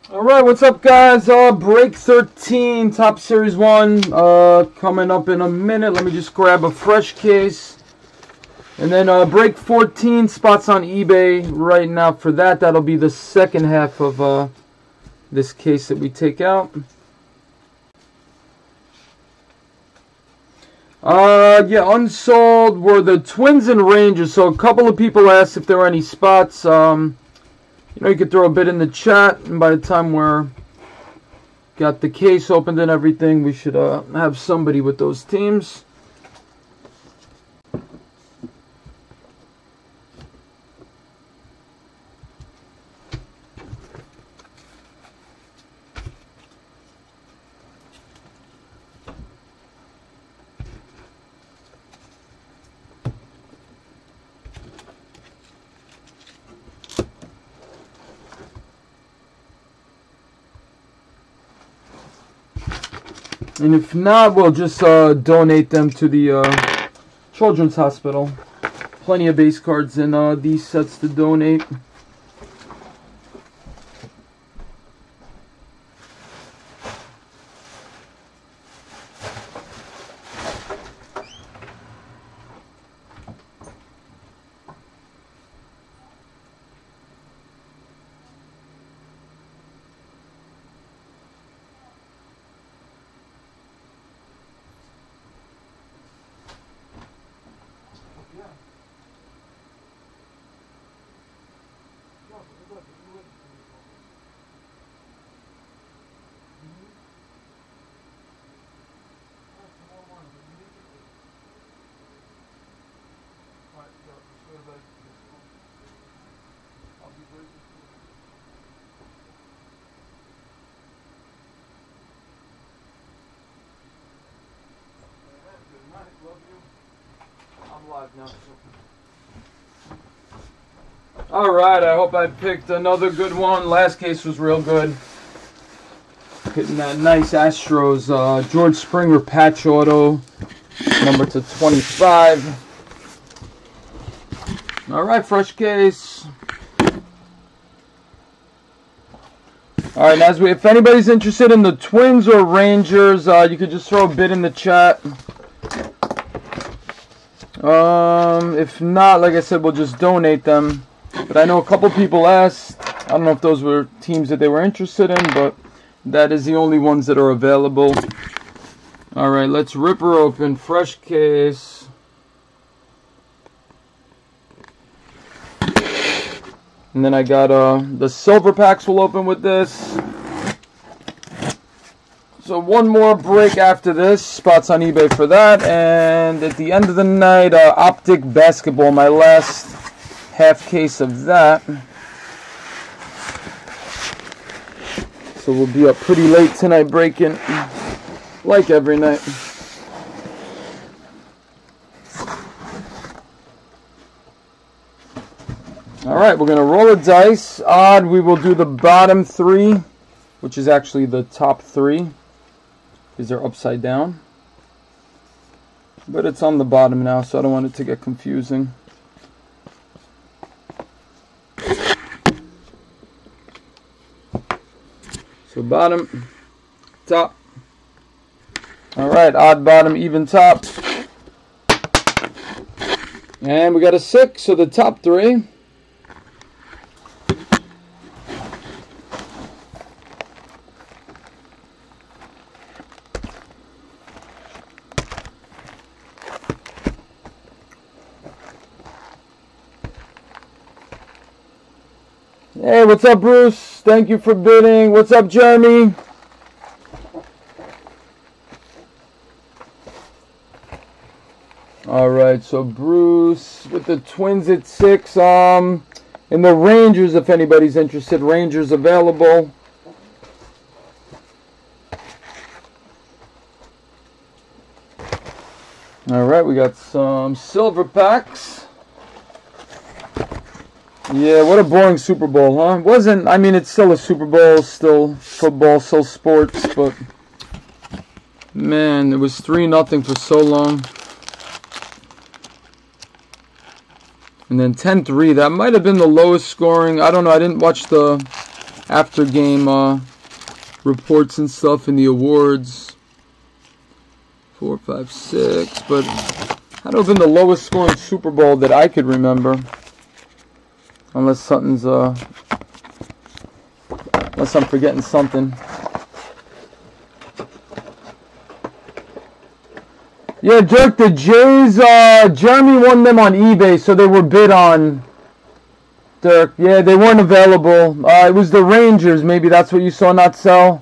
Alright, what's up guys? Break 13, Top Series 1, coming up in a minute. Let me just grab a fresh case. And then break 14, spots on eBay right now for that. That'll be the second half of this case that we take out. Yeah, unsold were the Twins and Rangers. So a couple of people asked if there were any spots. You know, you could throw a bit in the chat, and by the time we're got the case opened and everything, we should have somebody with those teams. And if not, we'll just donate them to the Children's Hospital. Plenty of base cards in these sets to donate. Alright, I hope I picked another good one. Last case was real good. Hitting that nice Astros George Springer patch auto, number to 25. Alright, fresh case. Alright, if anybody's interested in the Twins or Rangers, you could just throw a bid in the chat. If not, like I said, we'll just donate them. But I know a couple people asked. I don't know if those were teams that they were interested in, but that is the only ones that are available. Alright, let's rip her open. Fresh case. And then I got the silver packs will open with this. So one more break after this. Spots on eBay for that. And at the end of the night, Optic Basketball, my last half case of that. So we'll be up pretty late tonight breaking, like every night. Alright, we're going to roll a dice. Odd, we will do the bottom three, which is actually the top three, because they're upside down. But it's on the bottom now, so I don't want it to get confusing. So bottom, top. Alright, odd bottom, even top. And we got a 6, so the top three. Hey, what's up, Bruce? Thank you for bidding. What's up, Jeremy? Alright, so Bruce with the Twins at 6. And the Rangers, if anybody's interested. Rangers available. Alright, we got some silver packs. Yeah, what a boring Super Bowl, huh? Wasn't, I mean, it's still a Super Bowl, still football, still sports, but man, it was 3-0 for so long. And then 10-3, that might have been the lowest scoring. I don't know, I didn't watch the after game reports and stuff in the awards. 4, 5, 6, but had to have been the lowest scoring Super Bowl that I could remember, unless something's unless I'm forgetting something. Yeah, Dirk, the Jays, Jeremy won them on eBay, so they were bid on. Dirk, yeah, they weren't available. It was the Rangers, maybe that's what you saw not sell.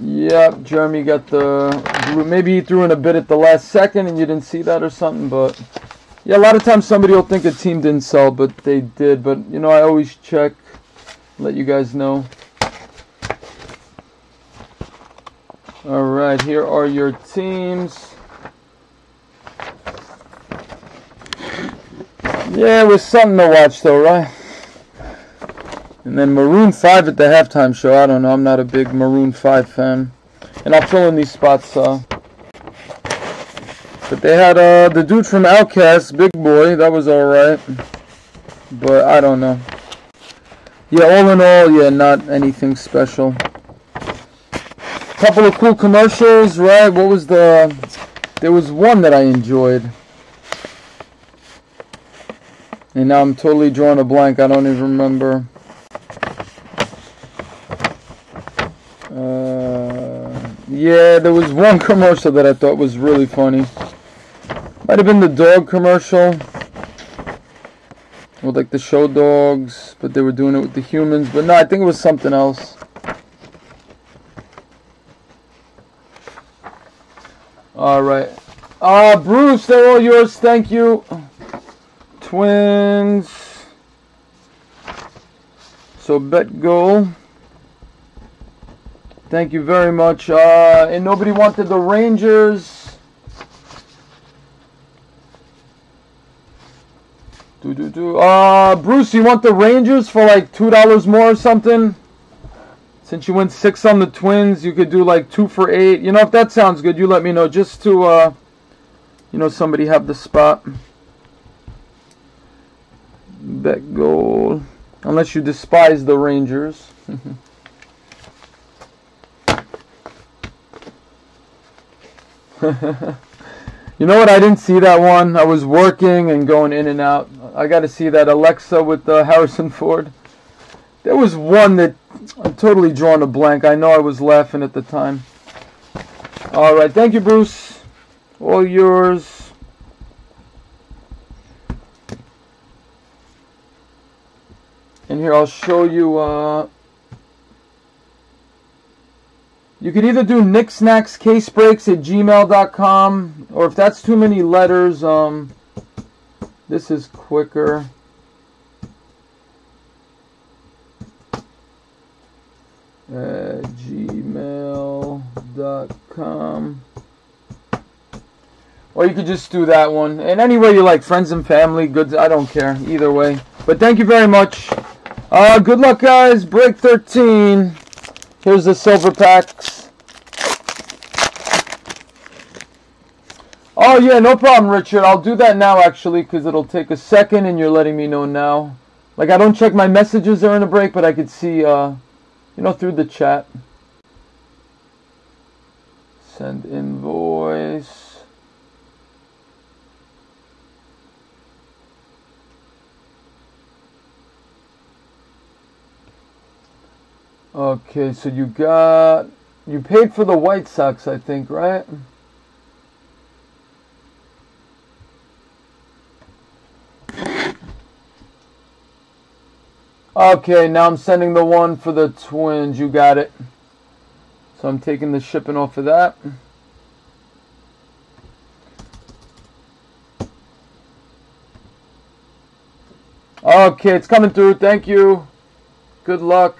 Yep, Jeremy got the, maybe he threw in a bid at the last second and you didn't see that or something, but yeah, a lot of times somebody will think a team didn't sell, but they did. But, you know, I always check, let you guys know. Alright, here are your teams. Yeah, it was something to watch though, right? And then Maroon 5 at the halftime show. I don't know, I'm not a big Maroon 5 fan. And I'll fill in these spots. But they had the dude from Outkast, Big Boy. That was alright. But I don't know. Yeah, all in all, yeah, not anything special. Couple of cool commercials, right? What was the... There was one that I enjoyed. And now I'm totally drawing a blank. I don't even remember. Yeah, there was one commercial that I thought was really funny. Might have been the dog commercial. With like the show dogs, but they were doing it with the humans. But no, I think it was something else. Alright. Bruce, they're all yours. Thank you. Twins. So bet goal. Thank you very much. And nobody wanted the Rangers. Bruce, you want the Rangers for like $2 more or something? Since you went 6 on the Twins, you could do like 2 for 8. You know, if that sounds good, you let me know. Just to, you know, somebody have the spot. Bet goal. Unless you despise the Rangers. You know what? I didn't see that one. I was working and going in and out. I got to see that Alexa with Harrison Ford. There was one that I'm totally drawing a blank. I know I was laughing at the time. All right. Thank you, Bruce. All yours. And here I'll show you. You could either do nicksnackscasebreaks@gmail.com, or if that's too many letters, this is quicker. Gmail.com. Or you could just do that one. And any way you like, friends and family, goods, I don't care. Either way. But thank you very much. Good luck, guys. Break 13. Here's the silver packs. Oh, yeah, no problem, Richard. I'll do that now, actually, because it'll take a second, and you're letting me know now. Like, I don't check my messages during a break, but I could see, you know, through the chat. Send invoice. Okay, so you paid for the White Sox, I think, right? Okay, now I'm sending the one for the Twins. You got it. So I'm taking the shipping off of that. Okay, it's coming through. Thank you. Good luck.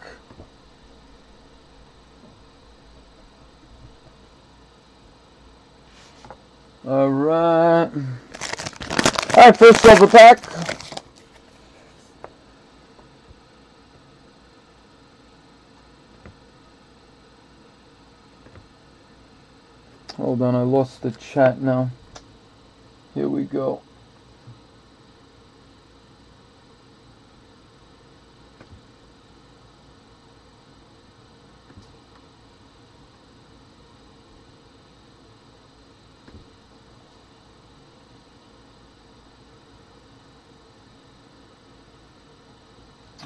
Alright. Alright, first silver pack. Hold on, I lost the chat now. Here we go.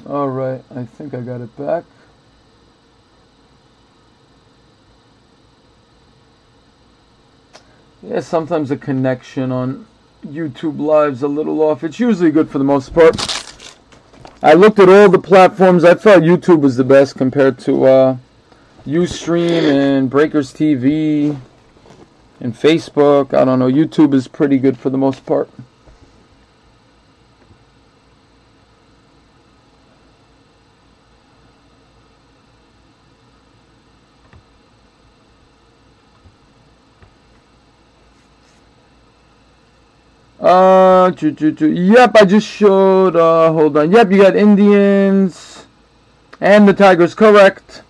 Alright, I think I got it back. Yeah, sometimes the connection on YouTube Live's a little off. It's usually good for the most part. I looked at all the platforms. I thought YouTube was the best compared to Ustream and Breakers TV and Facebook. I don't know. YouTube is pretty good for the most part. Yep, I just showed, hold on. Yep, you got Indians and the Tigers, correct.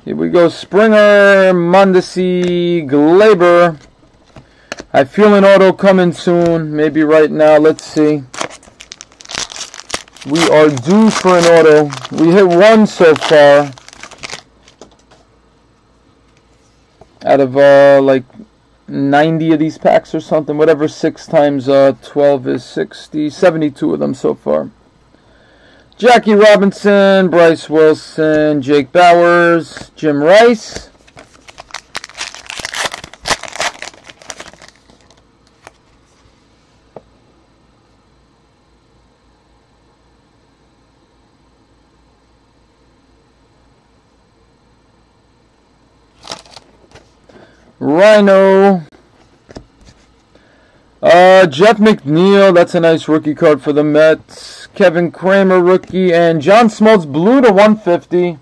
Here we go, Springer, Mondesi, Glaber. I feel an auto coming soon, maybe right now, let's see. We are due for an auto. We hit one so far. Out of, like 90 of these packs or something, whatever 6 times 12 is 60, 72 of them so far. Jackie Robinson, Bryce Wilson, Jake Bowers, Jim Rice. Rhino. Jeff McNeil, that's a nice rookie card for the Mets. Kevin Kramer, rookie. And John Smoltz, blue to 150.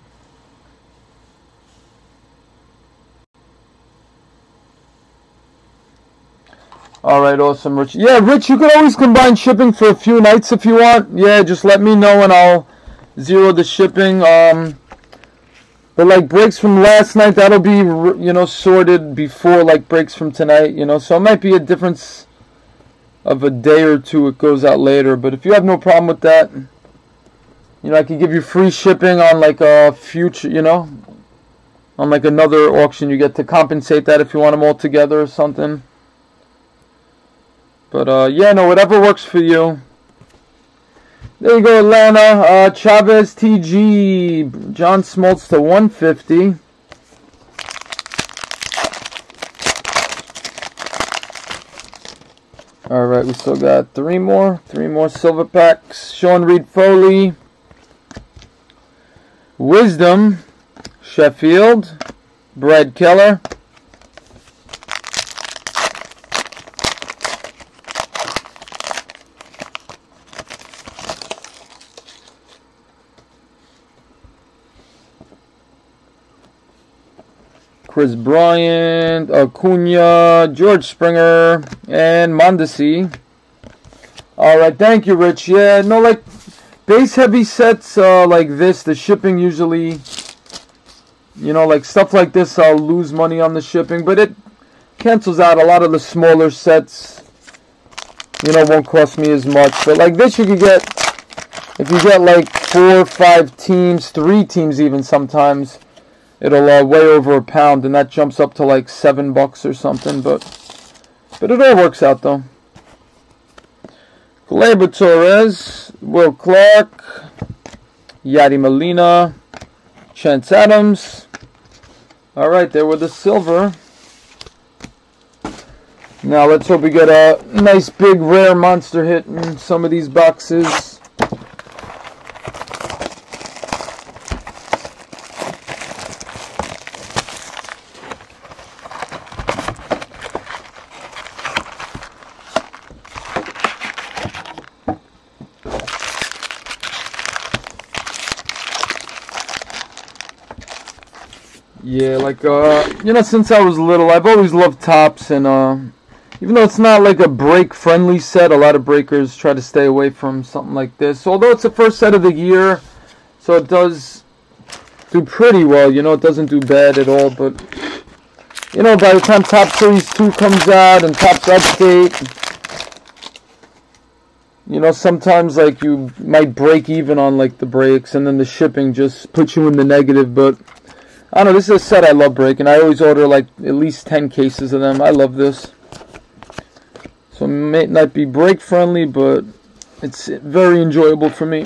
Alright, awesome, Rich. Yeah, Rich, you could always combine shipping for a few nights if you want. Yeah, just let me know and I'll zero the shipping. But like breaks from last night, that'll be, you know, sorted before like breaks from tonight, you know. So it might be a difference of a day or two. It goes out later. But if you have no problem with that, you know, I can give you free shipping on like a future, you know, on like another auction. You get to compensate that if you want them all together or something. But yeah, no, whatever works for you. There you go, Atlanta. Chavez TG. John Smoltz to 150. Alright, we still got three more silver packs. Sean Reed Foley. Wisdom. Sheffield. Brad Keller. Chris Bryant, Acuna, George Springer, and Mondesi. Alright, thank you, Rich. Yeah, no, like, base heavy sets like this, the shipping usually, you know, like stuff like this, I'll lose money on the shipping, but it cancels out. A lot of the smaller sets, you know, won't cost me as much. But like this, you could get, if you get like 4 or 5 teams, 3 teams even sometimes, it'll weigh over £1, and that jumps up to like $7 or something. But it all works out though. Gleyber Torres, Will Clark, Yadi Molina, Chance Adams. All right, there were the silver. Now let's hope we get a nice big rare monster hit in some of these boxes. Yeah, like, you know, since I was little, I've always loved Topps, and, even though it's not like a break-friendly set, a lot of breakers try to stay away from something like this. Although it's the first set of the year, so it does do pretty well, you know, it doesn't do bad at all, but, you know, by the time Topps Series 2 comes out, and Topps Update, you know, sometimes, like, you might break even on, like, the breaks, and then the shipping just puts you in the negative, but I don't know, this is a set I love breaking. I always order like at least 10 cases of them. I love this. So it may not be break friendly, but It's very enjoyable for me.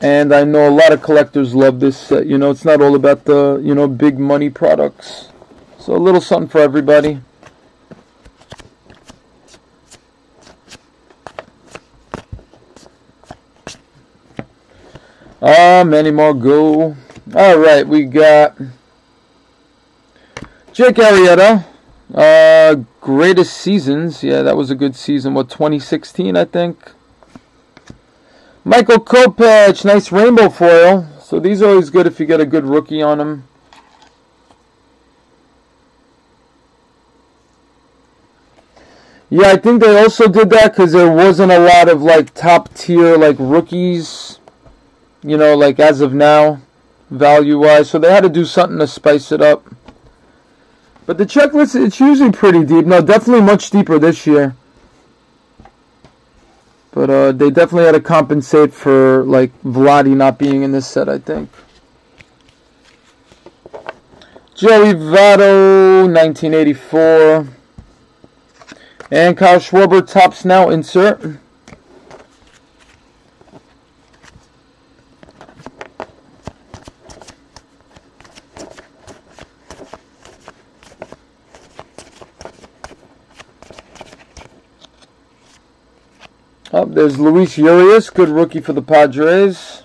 And I know a lot of collectors love this set. You know, it's not all about the, you know, big money products. So a little something for everybody. Many more go. Alright, we got Jake Arrieta. Greatest seasons. Yeah, that was a good season. What, 2016, I think? Michael Kopech, nice rainbow foil. So these are always good if you get a good rookie on them. Yeah, I think they also did that because there wasn't a lot of like top tier like rookies, you know, like as of now, value wise. So they had to do something to spice it up. But the checklist, it's usually pretty deep. No, definitely much deeper this year. But they definitely had to compensate for like Vladi not being in this set, I think. Joey Votto, 1984. And Kyle Schwarber, Topps Now insert. Oh, there's Luis Urias, good rookie for the Padres.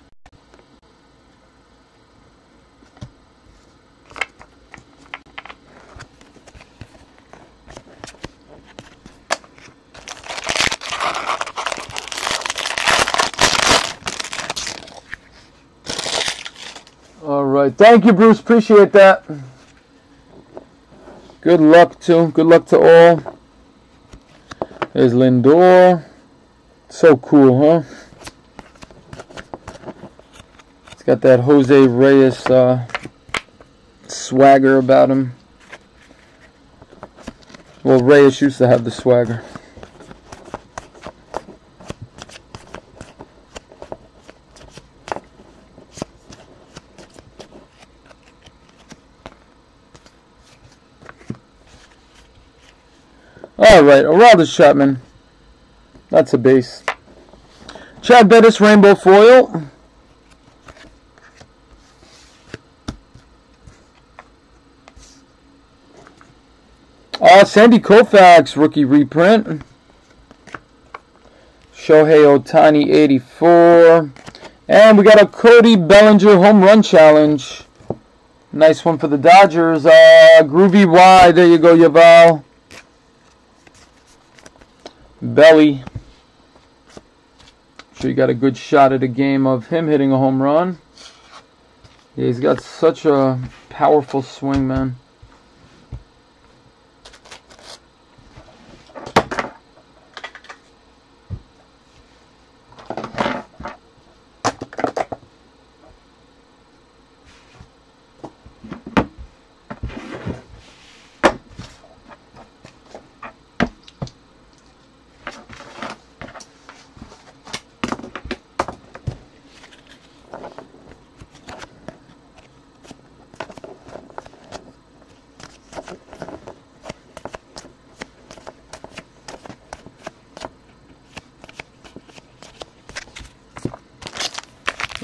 All right, thank you, Bruce. Appreciate that. Good luck to all. There's Lindor. So cool, huh? It's got that Jose Reyes swagger about him. Well, Reyes used to have the swagger. All right, Aroldis Chapman. That's a base. Chad Bettis rainbow foil. Sandy Koufax rookie reprint. Shohei Ohtani 84. And we got a Cody Bellinger home run challenge. Nice one for the Dodgers. Groovy Y. There you go, Yaval. Belly. Sure you got a good shot at a game of him hitting a home run. Yeah, he's got such a powerful swing, man.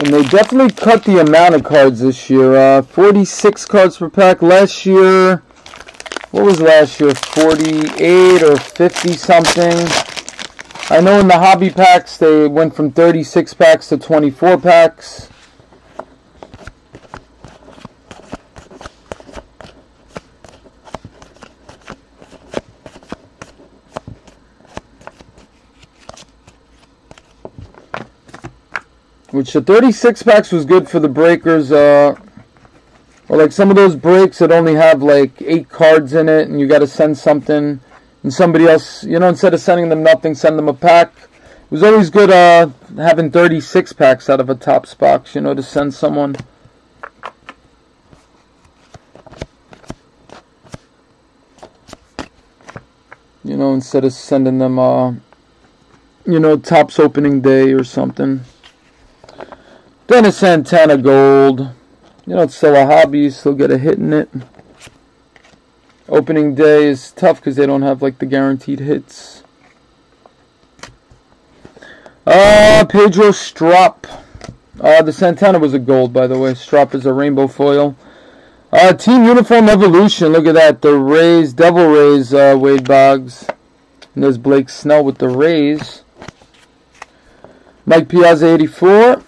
And they definitely cut the amount of cards this year. 46 cards per pack. Last year, what was last year? 48 or 50 something. I know in the hobby packs they went from 36 packs to 24 packs. Which the 36 packs was good for the breakers, or like some of those breaks that only have like 8 cards in it and you got to send something and somebody else, you know, instead of sending them nothing, send them a pack. It was always good having 36 packs out of a Topps box, you know, to send someone. You know, instead of sending them, you know, Topps opening day or something. Dennis Santana gold. You know, it's still a hobby. You still get a hit in it. Opening day is tough because they don't have like the guaranteed hits. Pedro Strop. The Santana was a gold, by the way. Strop is a rainbow foil. Team Uniform Evolution. Look at that. The Rays, Devil Rays, Wade Boggs. And there's Blake Snell with the Rays. Mike Piazza, 84.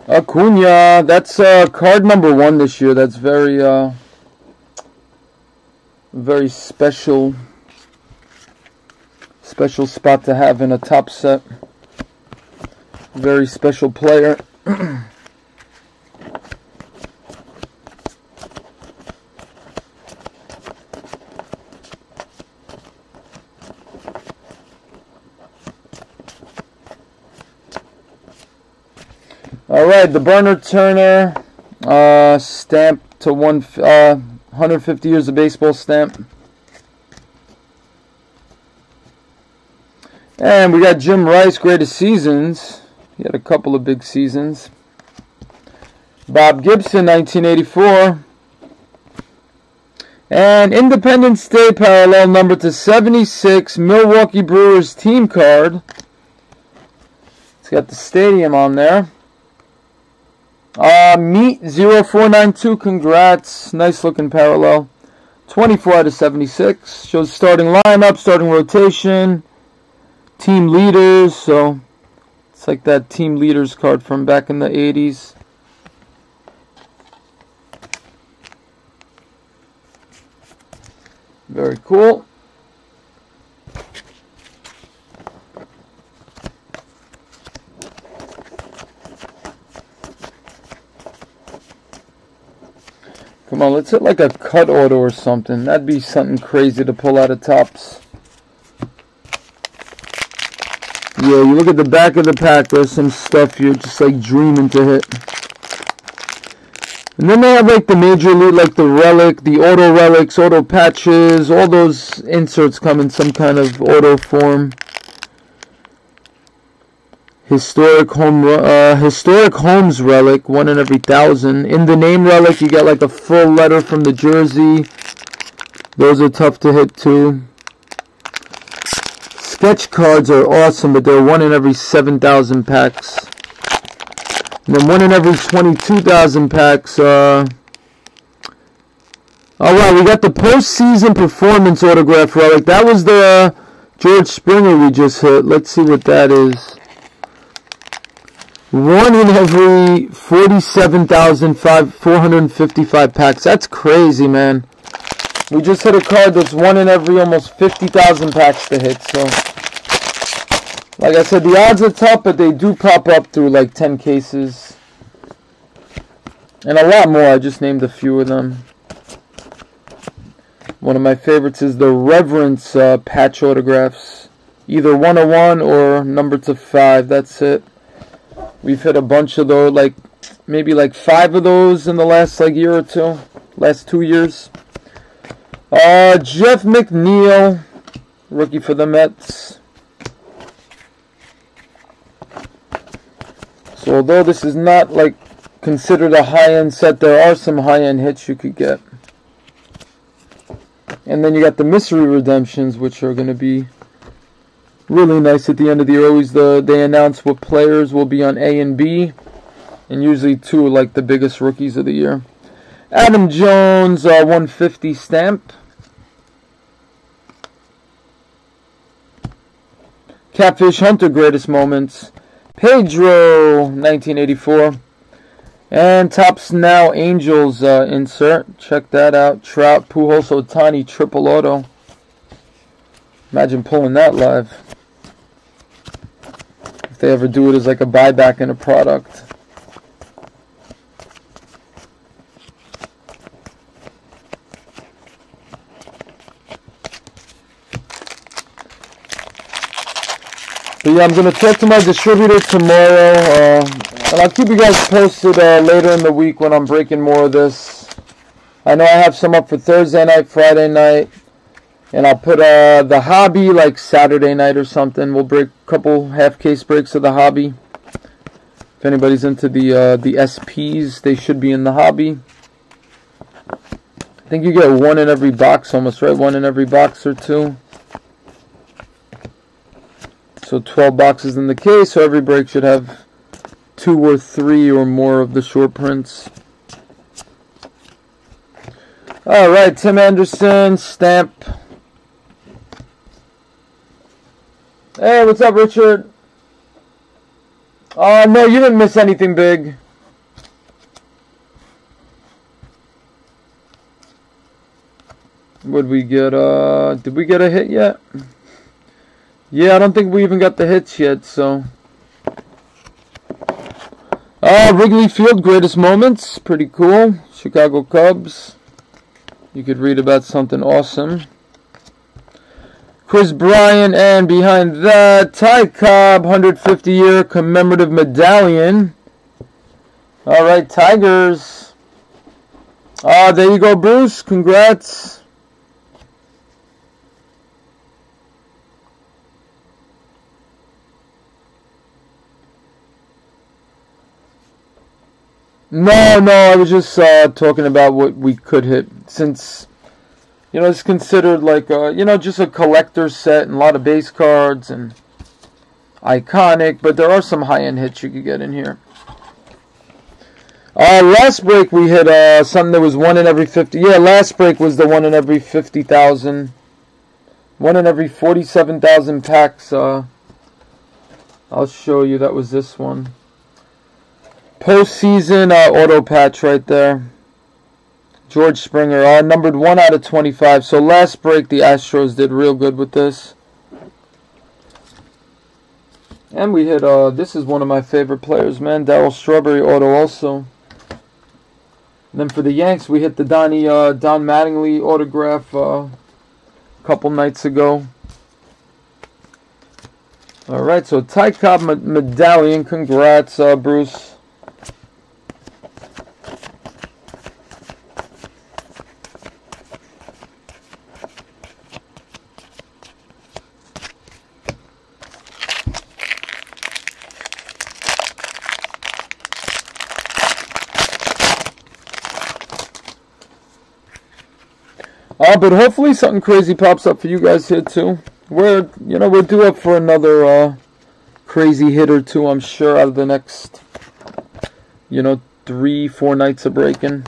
Acuna, that's card number 1 this year. That's very special spot to have in a top set. Very special player. Alright, the Burner Turner stamp to 150 years of baseball stamp. And we got Jim Rice, greatest seasons. He had a couple of big seasons. Bob Gibson, 1984. And Independence Day parallel number to 76, Milwaukee Brewers team card. It's got the stadium on there. Meat 0492, congrats. Nice looking parallel. 24 out of 76. Shows starting lineup, starting rotation, team leaders. So it's like that team leaders card from back in the 80s. Very cool. Come on, let's hit like a cut auto or something. That'd be something crazy to pull out of Topps. Yeah, you look at the back of the pack, there's some stuff you're just like dreaming to hit. And then they have like the major league, like the relic, the auto relics, auto patches, all those inserts come in some kind of auto form. Historic Homes relic, 1 in every 1,000. In the name relic, you get like a full letter from the jersey. Those are tough to hit too. Sketch cards are awesome, but they're 1 in every 7,000 packs. And then 1 in every 22,000 packs. Oh wow, we got the postseason performance autograph relic. That was the George Springer we just hit. Let's see what that is. 1 in every 47,455 packs. That's crazy, man. We just hit a card that's 1 in every almost 50,000 packs to hit. So, like I said, the odds are tough, but they do pop up through like 10 cases. And a lot more. I just named a few of them. One of my favorites is the Reverence patch autographs. Either 101 or number to 5. That's it. We've hit a bunch of those, like maybe like 5 of those in the last like year or two, last 2 years. Jeff McNeil, rookie for the Mets. So although this is not like considered a high-end set, there are some high-end hits you could get. And then you got the mystery redemptions, which are going to be really nice at the end of the year. Always they announce what players will be on A and B, and usually 2 are like the biggest rookies of the year. Adam Jones, 150 stamp. Catfish Hunter, greatest moments. Pedro, 1984. And Topps Now Angels insert. Check that out. Trout, Pujols, Ohtani, triple auto. Imagine pulling that live. If they ever do it as like a buyback in a product. But yeah, I'm going to talk to my distributor tomorrow. And I'll keep you guys posted later in the week when I'm breaking more of this. I know I have some up for Thursday night, Friday night. And I'll put the hobby like Saturday night or something. We'll break a couple half-case breaks of the hobby. If anybody's into the SPs, they should be in the hobby. I think you get one in every box almost, right? One in every box or two. So 12 boxes in the case, so every break should have 2 or 3 or more of the short prints. Alright, Tim Anderson, stamp. Hey, what's up, Richard? Oh, no, you didn't miss anything big. What'd we get? Did we get a hit yet? Yeah, I don't think we even got the hits yet, so. Wrigley Field, greatest moments. Pretty cool. Chicago Cubs. You could read about something awesome. Chris Bryant, and behind that, Ty Cobb, 150-year commemorative medallion. All right, Tigers. There you go, Bruce. Congrats. No, I was just talking about what we could hit, since, you know, it's considered like, you know, just a collector's set and a lot of base cards and iconic, but there are some high-end hits you could get in here. Last break we hit something that was 1 in every 50. Yeah, last break was the 1 in every 50,000. 1 in every 47,000 packs. I'll show you. That was this one. Postseason auto patch right there. George Springer, numbered 1 out of 25. So last break the Astros did real good with this. And we hit, this is one of my favorite players, man. Darryl Strawberry auto also. And then for the Yanks, we hit the Don Mattingly autograph a couple nights ago. Alright, so Ty Cobb medallion. Congrats, Bruce. But hopefully something crazy pops up for you guys here too. We're due up for another crazy hit or two, I'm sure, out of the next, 3-4 nights of breaking.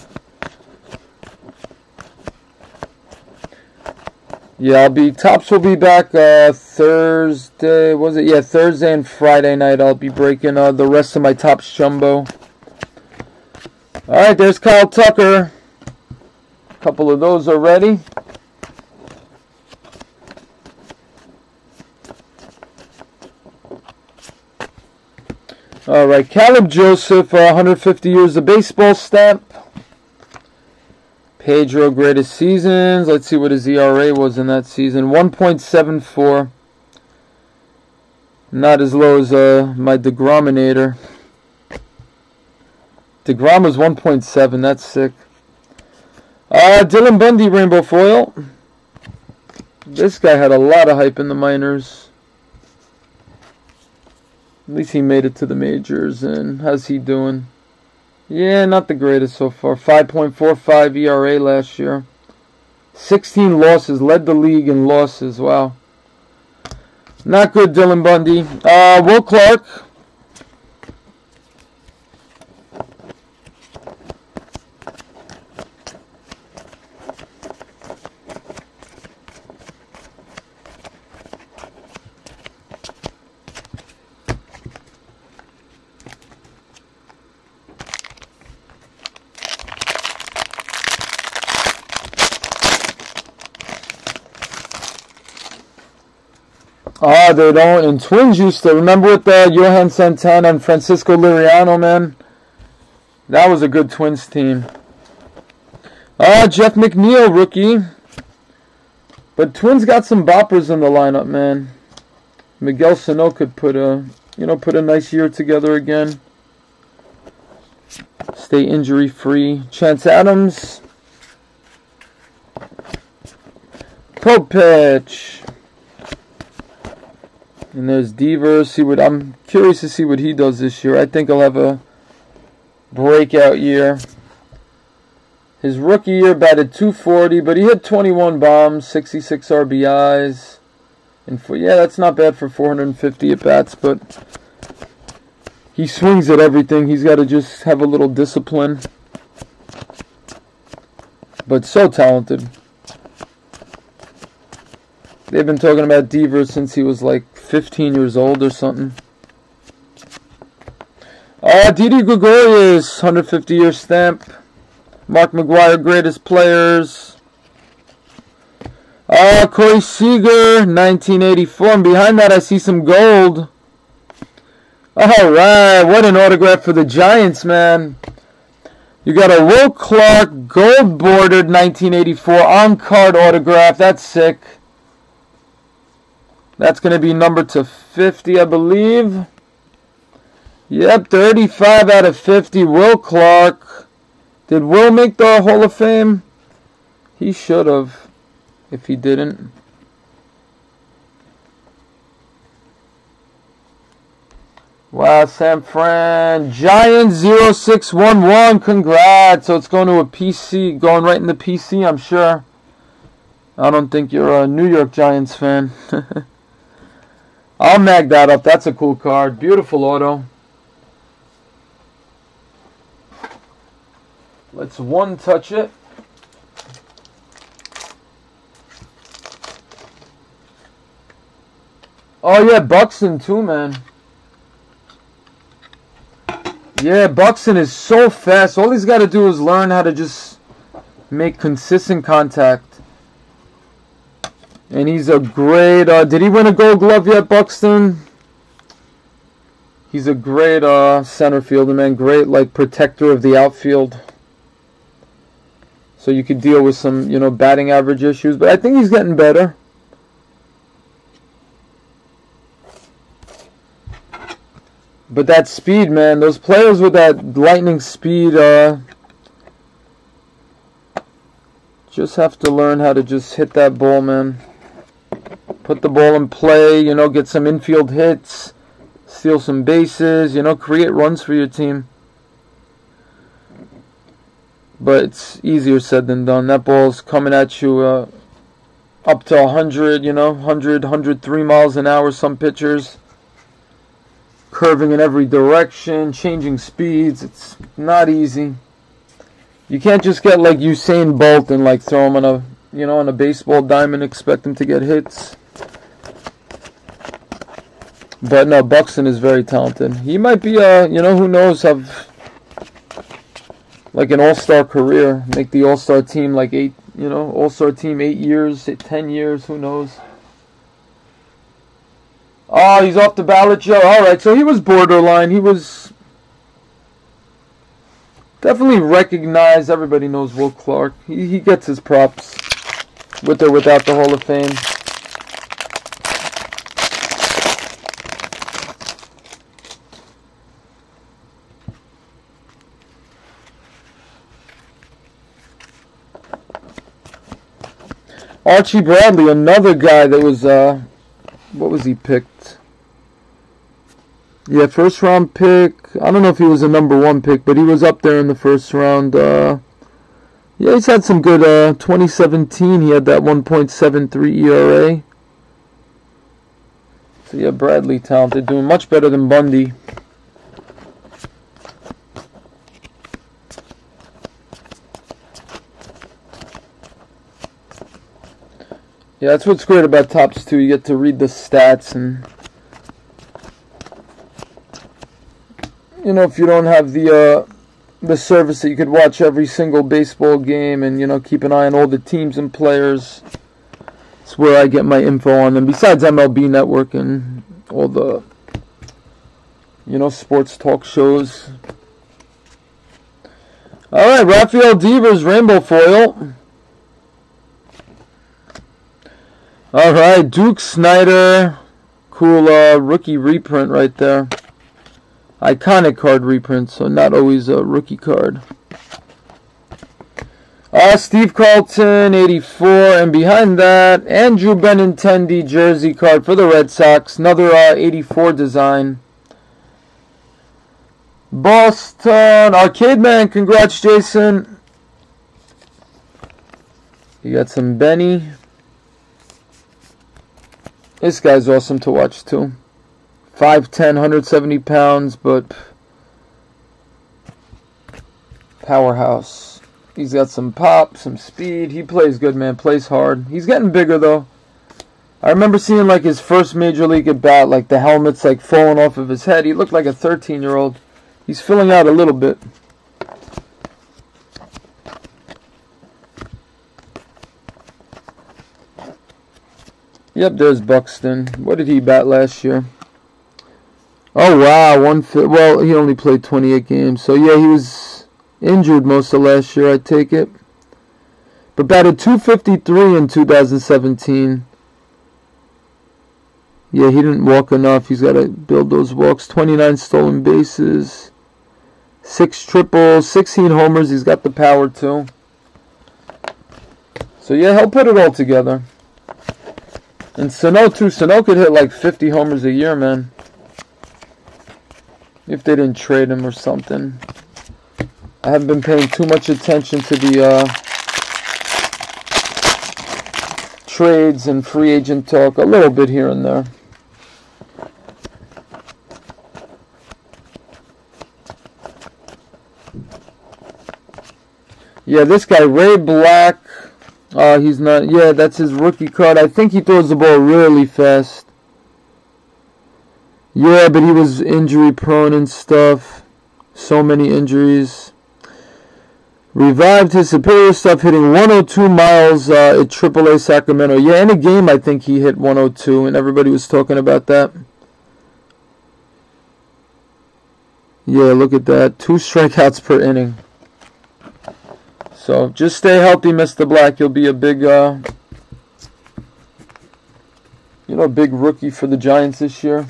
Yeah, Topps will be back Thursday. Was it? Yeah, Thursday and Friday night. I'll be breaking the rest of my Topps Jumbo. All right, there's Kyle Tucker. A couple of those already. All right, Caleb Joseph, 150 years of baseball stamp. Pedro, greatest seasons. Let's see what his ERA was in that season. 1.74. Not as low as my DeGrominator. DeGrom was 1.7. That's sick. Dylan Bundy, rainbow foil. This guy had a lot of hype in the minors. At least he made it to the majors. And how's he doing? Yeah, not the greatest so far. 5.45 ERA last year. 16 losses. Led the league in losses. Wow. Not good, Dylan Bundy. Will Clark. They don't. And Twins used to. Remember with Johan Santana and Francisco Liriano, man? That was a good Twins team. Jeff McNeil, rookie. But Twins got some boppers in the lineup, man. Miguel Sano could put a nice year together again. Stay injury free. Chance Adams. Kopech. And there's Devers. I'm curious to see what he does this year. I think he'll have a breakout year. His rookie year batted .240, but he hit 21 bombs, 66 RBIs. And yeah, that's not bad for 450 at bats, but he swings at everything. He's got to just have a little discipline. But so talented. They've been talking about Devers since he was like 15 years old or something. Didi Gregorius, 150-year stamp. Mark McGwire, greatest players. Corey Seager, 1984. And behind that, I see some gold. Alright, what an autograph for the Giants, man. You got a Will Clark, gold-bordered 1984 on-card autograph. That's sick. That's going to be numbered to 50, I believe. Yep, 35 out of 50. Will Clark. Did Will make the Hall of Fame? He should have, if he didn't. Wow, San Fran. Giants 0611. Congrats. So it's going to a PC. Going right in the PC, I'm sure. I don't think you're a New York Giants fan. I'll mag that up. That's a cool card. Beautiful auto. Let's one touch it. Oh yeah, Buxton too, man. Yeah, Buxton is so fast. All he's got to do is learn how to just make consistent contact. And he's a great... did he win a Gold Glove yet, Buxton? He's a great center fielder, man. Great, like, protector of the outfield. So you could deal with some, batting average issues. But I think he's getting better. But that speed, man. Those players with that lightning speed just have to learn how to just hit that ball, man. Put the ball in play, get some infield hits. Steal some bases, create runs for your team. But it's easier said than done. That ball's coming at you up to 100, 103 miles an hour, some pitchers. Curving in every direction, changing speeds. It's not easy. You can't just get like Usain Bolt and like throw him on a, on a baseball diamond, expect him to get hits. But no, Buxton is very talented. He might be, who knows, have like an all-star career. Make the all-star team like all-star team 8 years, 10 years, who knows. Oh, he's off the ballot, Joe. Alright, so he was borderline. He was definitely recognized. Everybody knows Will Clark. He gets his props with or without the Hall of Fame. Archie Bradley, another guy that was, what was he picked? Yeah, first round pick. I don't know if he was a number 1 pick, but he was up there in the first round. Yeah, he's had some good, 2017, he had that 1.73 ERA. So yeah, Bradley talented, doing much better than Bundy. Yeah, that's what's great about Topps too. You get to read the stats, and if you don't have the service that you could watch every single baseball game and keep an eye on all the teams and players. It's where I get my info on them. Besides MLB Network and all the sports talk shows. All right, Rafael Devers rainbow foil. Alright, Duke Snider. Cool rookie reprint right there. iconic card reprint, so not always a rookie card. Steve Carlton, 84, and behind that, Andrew Benintendi jersey card for the Red Sox. Another 84 design. Boston, Arcade Man, congrats, Jason. You got some Benny. This guy's awesome to watch, too. 5'10", 170 pounds, but powerhouse. He's got some pop, some speed. He plays good, man. Plays hard. He's getting bigger, though. I remember seeing, like, his first major league at bat, like, the helmet's, like, falling off of his head. He looked like a 13-year-old. He's filling out a little bit. Yep, there's Buxton. What did he bat last year? Oh, wow. Well, he only played 28 games. So, yeah, he was injured most of last year, I take it. But batted .253 in 2017. Yeah, he didn't walk enough. He's got to build those walks. 29 stolen bases. 6 triples. 16 homers. He's got the power, too. So, yeah, he'll put it all together. And Sano, too. Sano could hit like 50 homers a year, man. If they didn't trade him or something. I haven't been paying too much attention to the trades and free agent talk. A little bit here and there. Yeah, this guy, Ray Black. He's not. Yeah, that's his rookie card. I think he throws the ball really fast. Yeah, but he was injury prone and stuff. So many injuries. Revived his superior stuff, hitting 102 miles at AAA Sacramento. Yeah, in a game I think he hit 102, and everybody was talking about that. Yeah, look at that. 2 strikeouts per inning. So, just stay healthy, Mr. Black. You'll be a big, big rookie for the Giants this year.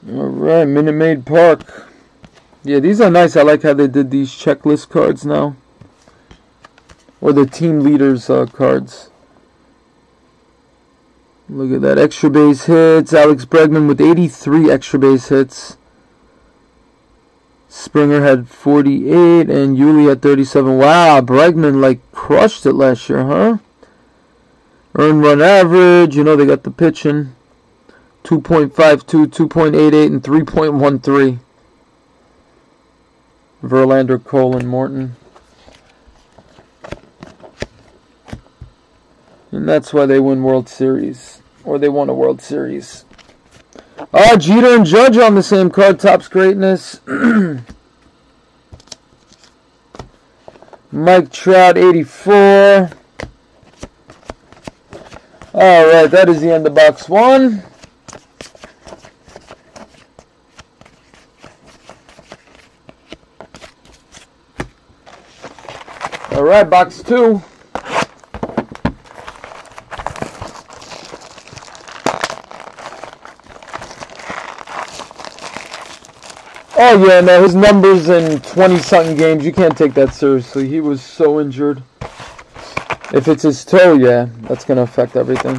Alright, Minute Maid Park. Yeah, these are nice. I like how they did these checklist cards now. Or the team leaders cards. Look at that. Extra base hits. Alex Bregman with 83 extra base hits. Springer had 48 and Yuli had 37. Wow, Bregman like crushed it last year, huh? Earned run average. You know they got the pitching. 2.52, 2.88, and 3.13. Verlander, Cole, and Morton. And that's why they win World Series. Or they won a World Series. Jeter and Judge on the same card. Topps Greatness. Mike Trout, 84. Alright, that is the end of box 1. Alright, box 2. Oh yeah, no, his numbers in 20-something games, you can't take that seriously. He was so injured. If it's his toe, yeah, that's going to affect everything.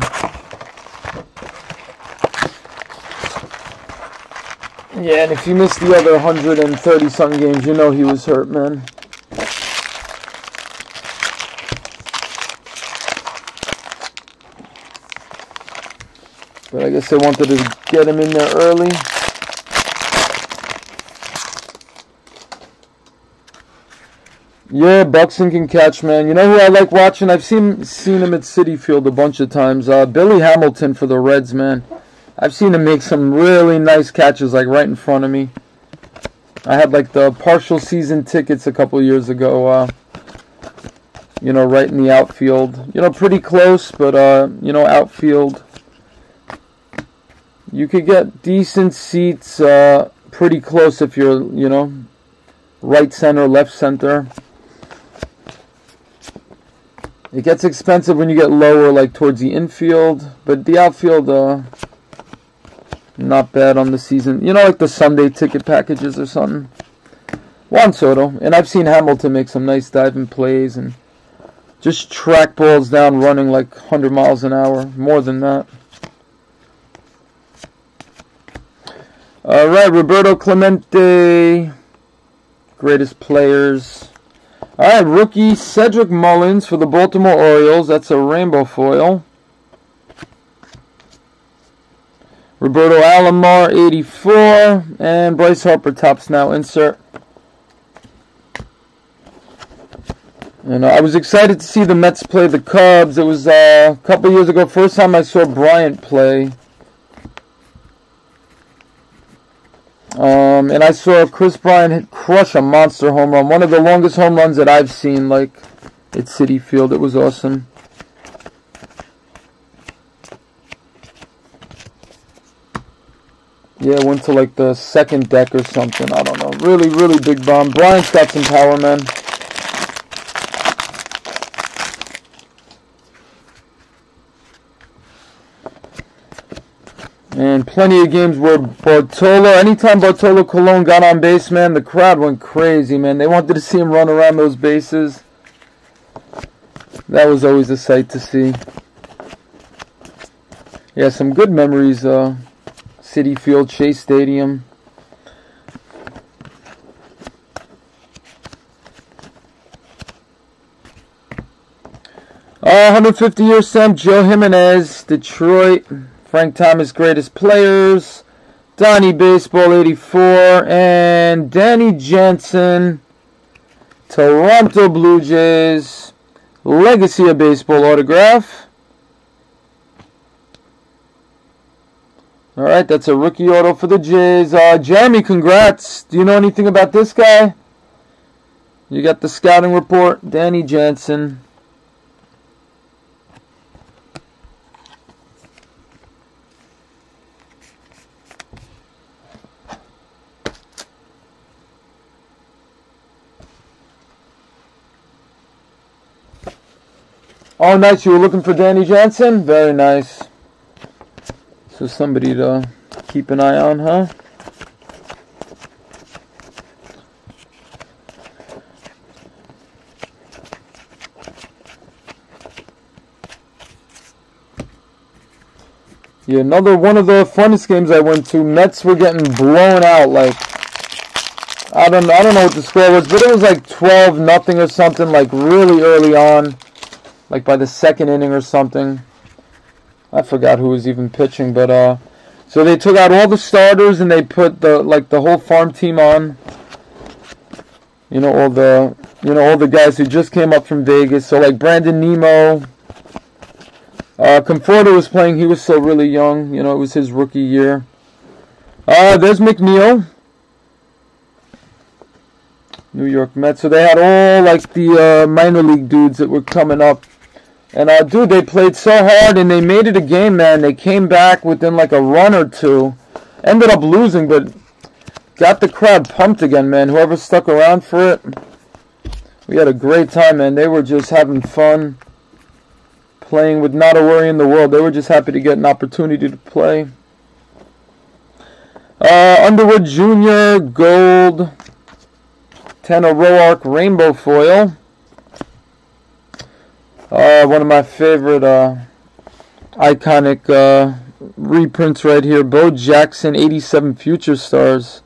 Yeah, and if you missed the other 130-something games, you know he was hurt, man. But I guess they wanted to get him in there early. Yeah, Buxton can catch, man. You know who I like watching? I've seen him at Citi Field a bunch of times. Billy Hamilton for the Reds, man. I've seen him make some really nice catches, like right in front of me. I had like the partial season tickets a couple years ago. Right in the outfield. Pretty close, but outfield. You could get decent seats pretty close if you're, right center, left center. It gets expensive when you get lower, like towards the infield, but the outfield, not bad on the season. You know, like the Sunday ticket packages or something. Juan Soto, and I've seen Hamilton make some nice diving plays and just track balls down running like 100 miles an hour, more than that. All right, Roberto Clemente, greatest players. All right, rookie Cedric Mullins for the Baltimore Orioles. That's a rainbow foil. Roberto Alomar, 84. And Bryce Harper, Topps Now insert. And I was excited to see the Mets play the Cubs. It was a couple years ago, first time I saw Bryant play. And I saw Chris Bryant crush a monster home run. One of the longest home runs that I've seen, like, at Citi Field. It was awesome. Yeah, went to, like, the second deck or something. I don't know. Really, really big bomb. Bryant's got some power, man. And plenty of games where Bartolo, anytime Bartolo Colon got on base, man, the crowd went crazy, man. They wanted to see him run around those bases. That was always a sight to see. Yeah, some good memories. Citi Field, Chase Stadium. Uh, 150-year stamp, Joe Jimenez, Detroit. Frank Thomas, greatest players. Donnie Baseball, 84. And Danny Jansen, Toronto Blue Jays. Legacy of Baseball autograph. Alright, that's a rookie auto for the Jays. Jeremy, congrats. Do you know anything about this guy? You got the scouting report. Danny Jansen. Oh, nice. You were looking for Danny Jansen? Very nice. So somebody to keep an eye on, huh? Yeah, another one of the funnest games I went to. Mets were getting blown out. Like, I don't know what the score was, but it was like 12-0 or something. Like really early on. Like by the second inning or something. I forgot who was even pitching, but so they took out all the starters and they put the whole farm team on. You know, all the guys who just came up from Vegas. So like Brandon Nimmo, Conforto was playing. He was still really young. You know, it was his rookie year. There's McNeil, New York Mets. So they had all like the minor league dudes that were coming up. And, dude, they played so hard, and they made it a game, man. They came back within, like, a run or two. Ended up losing, but got the crowd pumped again, man. Whoever stuck around for it. We had a great time, man. They were just having fun. Playing with not a worry in the world. They were just happy to get an opportunity to play. Underwood Jr. Gold. Tanner Roark Rainbow Foil. One of my favorite iconic reprints right here. Bo Jackson, 87 Future Stars.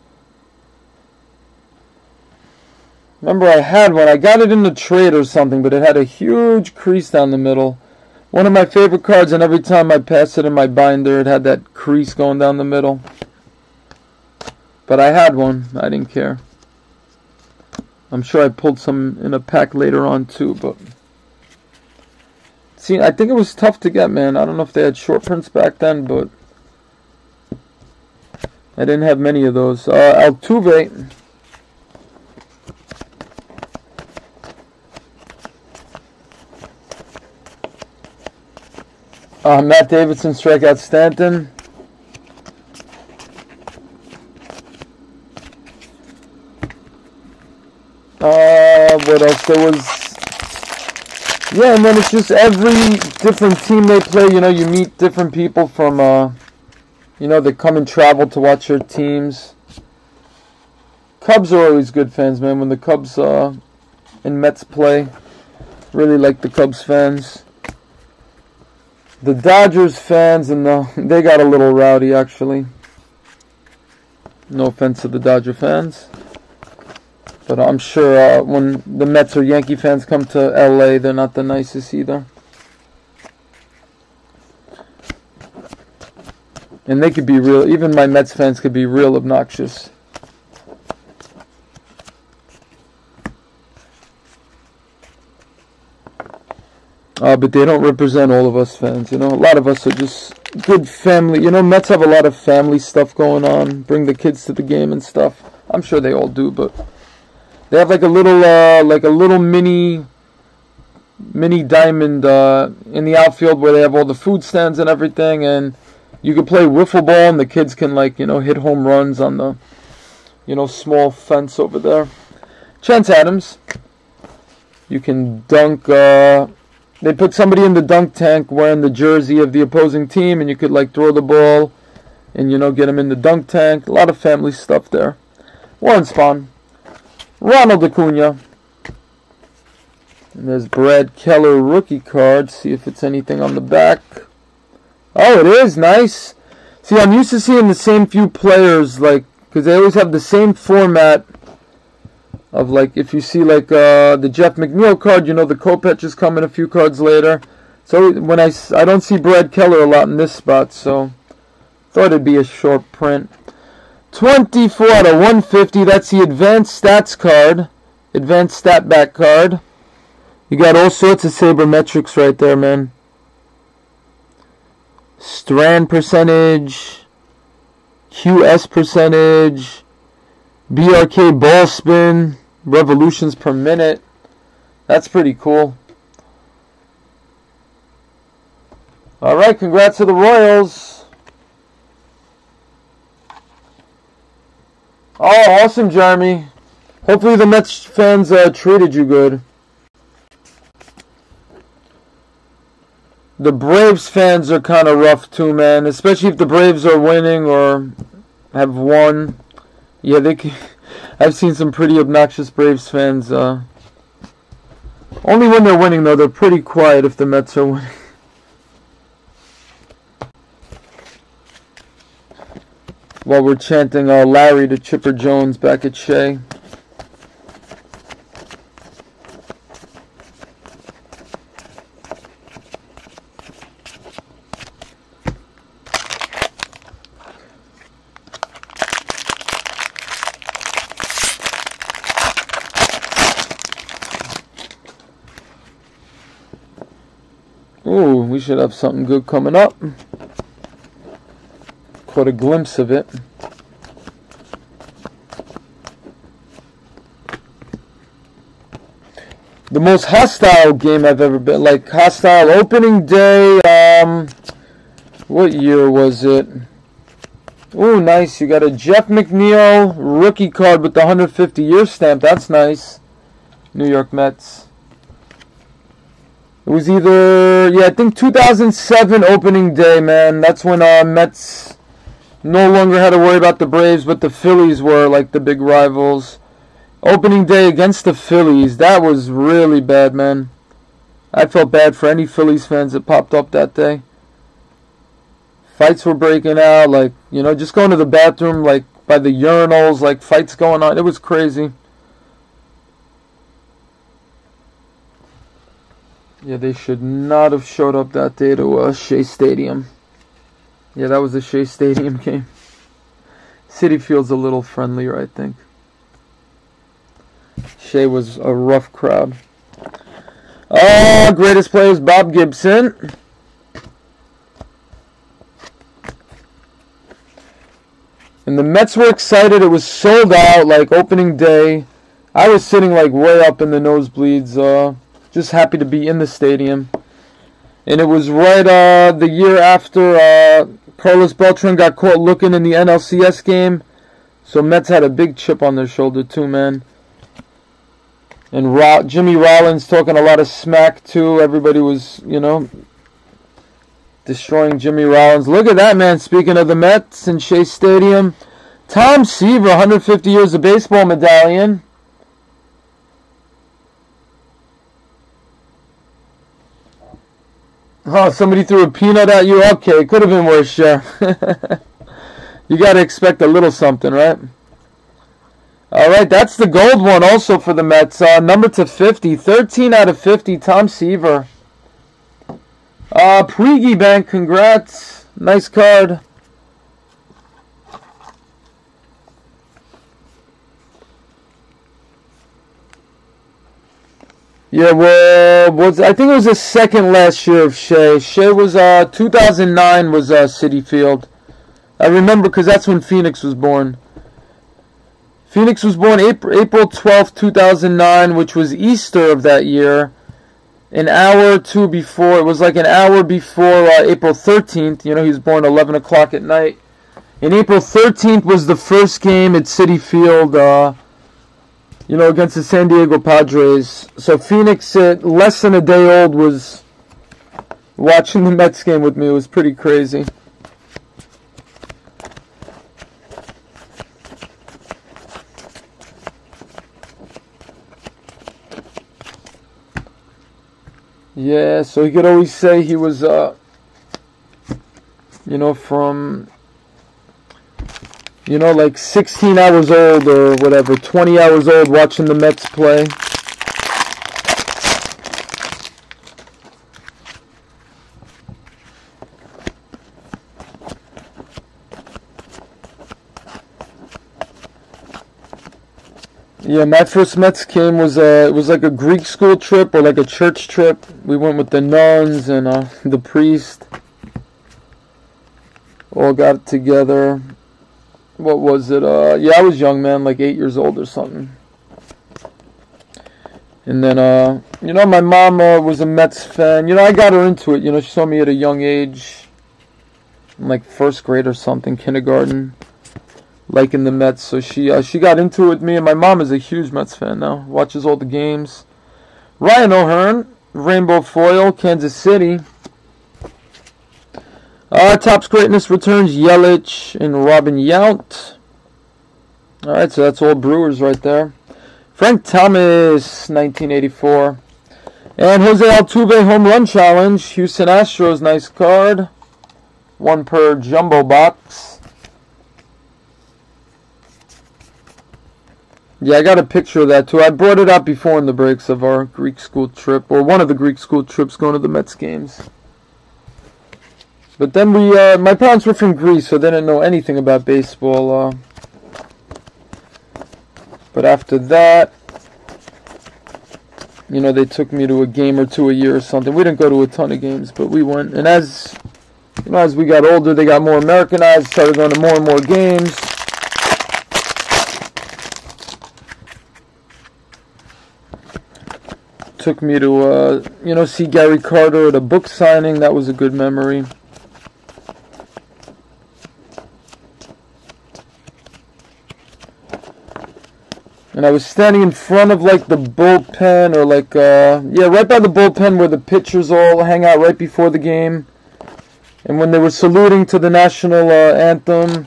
Remember I had one. I got it in the trade or something, but it had a huge crease down the middle. One of my favorite cards, and every time I pass it in my binder, it had that crease going down the middle. But I had one. I didn't care. I'm sure I pulled some in a pack later on too, but... See, I think it was tough to get, man. I don't know if they had short prints back then, but I didn't have many of those. Altuve. Matt Davidson, strikeout Stanton. What else? There was Yeah, and then it's just every different team they play. You know, you meet different people from, you know, they come and travel to watch your teams. Cubs are always good fans, man. When the Cubs and Mets play, really like the Cubs fans. The Dodgers fans, and they got a little rowdy, actually. No offense to the Dodger fans. But I'm sure when the Mets or Yankee fans come to LA, they're not the nicest either. And they could be real, even my Mets fans could be real obnoxious. But they don't represent all of us fans, you know. A lot of us are just good family. You know, Mets have a lot of family stuff going on. Bring the kids to the game and stuff. I'm sure they all do, but they have like a little mini diamond in the outfield where they have all the food stands and everything, and you can play wiffle ball, and the kids can, like, you know, hit home runs on the, you know, small fence over there. Chance Adams. You can dunk. They put somebody in the dunk tank wearing the jersey of the opposing team, and you could, like, throw the ball and, you know, get them in the dunk tank. A lot of family stuff there. Warren Spahn. Ronald Acuna. And there's Brad Keller rookie card. See if it's anything on the back. Oh, it is. Nice. See, I'm used to seeing the same few players, like, because they always have the same format of, like, if you see, like, the Jeff McNeil card, you know, the Kopech is coming a few cards later. So when I don't see Brad Keller a lot in this spot, so thought it'd be a short print. 24 out of 150. That's the advanced stats card. Advanced stat back card. You got all sorts of sabermetrics right there, man. Strand percentage. QS percentage. BRK ball spin. Revolutions per minute. That's pretty cool. Alright, congrats to the Royals. Oh, awesome, Jeremy. Hopefully the Mets fans treated you good. The Braves fans are kind of rough too, man. Especially if the Braves are winning or have won. Yeah, I've seen some pretty obnoxious Braves fans. Only when they're winning, though. They're pretty quiet if the Mets are winning. While we're chanting Larry to Chipper Jones back at Shea. Ooh, we should have something good coming up. Caught a glimpse of it. The most hostile game I've ever been, like hostile opening day, what year was it? Ooh, nice. You got a Jeff McNeil rookie card with the 150-year stamp. That's nice. New York Mets. It was either, yeah, I think 2007 opening day, man. That's when Mets no longer had to worry about the Braves, but the Phillies were like the big rivals. Opening day against the Phillies, that was really bad, man. I felt bad for any Phillies fans that popped up that day. Fights were breaking out, like, you know, just going to the bathroom, like, by the urinals, like, fights going on. It was crazy. Yeah, they should not have showed up that day to Shea Stadium. Yeah, that was the Shea Stadium game. Citi Field's a little friendlier, I think. Shea was a rough crowd. Greatest players, Bob Gibson. And the Mets were excited. It was sold out, like, opening day. I was sitting, like, way up in the nosebleeds, just happy to be in the stadium. And it was right the year after Carlos Beltran got caught looking in the NLCS game. So Mets had a big chip on their shoulder too, man. And Jimmy Rollins talking a lot of smack too. Everybody was, destroying Jimmy Rollins. Look at that, man. Speaking of the Mets in Shea Stadium, Tom Seaver, 150 years of baseball medallion. Oh, somebody threw a peanut at you? Okay, could have been worse, yeah. You got to expect a little something, right? All right, that's the gold one also for the Mets. Number to 50, 13 out of 50, Tom Seaver. Prigi Bank, congrats. Nice card. Yeah, well, I think it was the second last year of Shea. Shea was 2009 was Citi Field. I remember because that's when Phoenix was born. Phoenix was born April 12th, 2009, which was Easter of that year. An hour or two before, it was like an hour before April 13th. He was born 11 o'clock at night. And April 13th was the first game at Citi Field, against the San Diego Padres. So Phoenix, at less than a day old, was watching the Mets game with me. It was pretty crazy. Yeah, so he could always say he was, from, like 16 hours old or whatever, 20 hours old watching the Mets play. Yeah, my first Mets game was it was like a Greek school trip or like a church trip. We went with the nuns and the priest. All got together. What was it? Yeah, I was young, man, like 8 years old or something. And then my mom was a Mets fan. I got her into it. She saw me at a young age, in like first grade or something, kindergarten. Liking the Mets, so she got into it with me, and my mom is a huge Mets fan now. Watches all the games. Ryan O'Hearn, Rainbow Foil, Kansas City. Topps Greatness returns Yelich and Robin Yount. All right, so that's all Brewers right there. Frank Thomas, 1984. And Jose Altuve Home Run Challenge. Houston Astros, nice card. 1 per jumbo box. Yeah, I got a picture of that too. I brought it up before in the breaks of our Greek school trip, or one of the Greek school trips going to the Mets games. But then my parents were from Greece, so they didn't know anything about baseball. But after that, they took me to a game or two a year or something. We didn't go to a ton of games, but we went. And as we got older, they got more Americanized, started going to more and more games. Took me to, see Gary Carter at a book signing. That was a good memory. And I was standing in front of, like, the bullpen, or, like, right by the bullpen where the pitchers all hang out right before the game. And when they were saluting to the national anthem,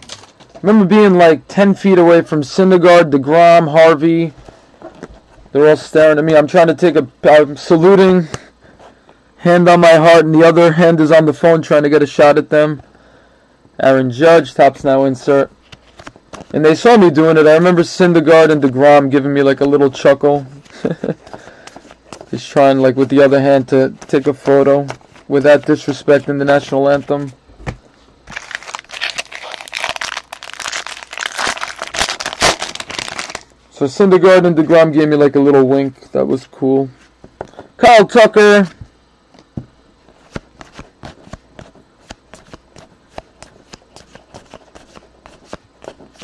I remember being, like, 10 feet away from Syndergaard, DeGrom, Harvey. They're all staring at me. I'm trying to I'm saluting, hand on my heart, and the other hand is on the phone trying to get a shot at them. Aaron Judge, Topps Now insert. And they saw me doing it. I remember Syndergaard and DeGrom giving me like a little chuckle. He's trying, like, with the other hand to take a photo without disrespecting the national anthem. So Syndergaard and DeGrom gave me like a little wink. That was cool. Kyle Tucker.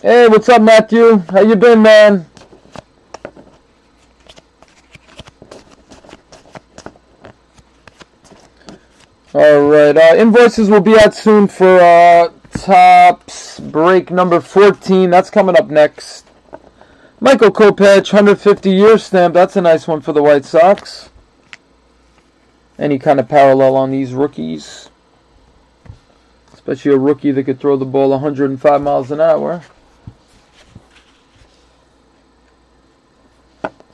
Hey, what's up, Matthew? How you been, man? Alright, invoices will be out soon for Topps break number 14. That's coming up next. Michael Kopech, 150-year stamp. That's a nice one for the White Sox. Any kind of parallel on these rookies. Especially a rookie that could throw the ball 105 miles an hour.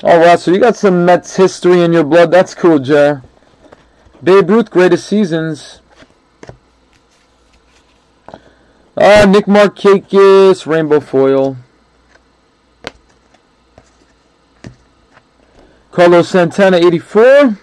Oh, wow. So you got some Mets history in your blood. That's cool, Jay. Babe Ruth, greatest seasons. Nick Markakis, rainbow foil. Carlos Santana, 84.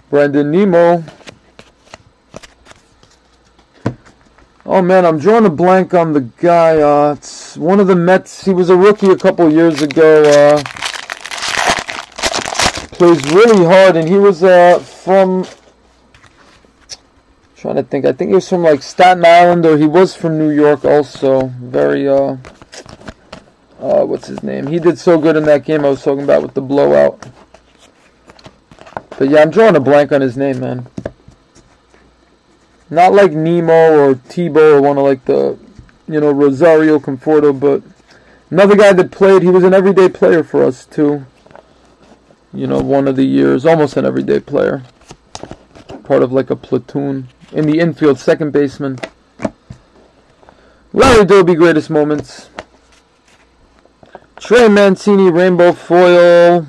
Brandon Nimmo. Oh man, I'm drawing a blank on the guy. It's one of the Mets. He was a rookie a couple years ago. Plays really hard, and he was from. Trying to think. I think he was from like Staten Island, or he was from New York also. Very what's his name? He did so good in that game I was talking about with the blowout. But yeah, I'm drawing a blank on his name, man. Not like Nemo or Tebow or one of like the, Rosario Conforto, but another guy that played. He was an everyday player for us too. One of the years, almost an everyday player. Part of like a platoon in the infield, second baseman. Larry Doby, greatest moments. Trey Mancini, rainbow foil.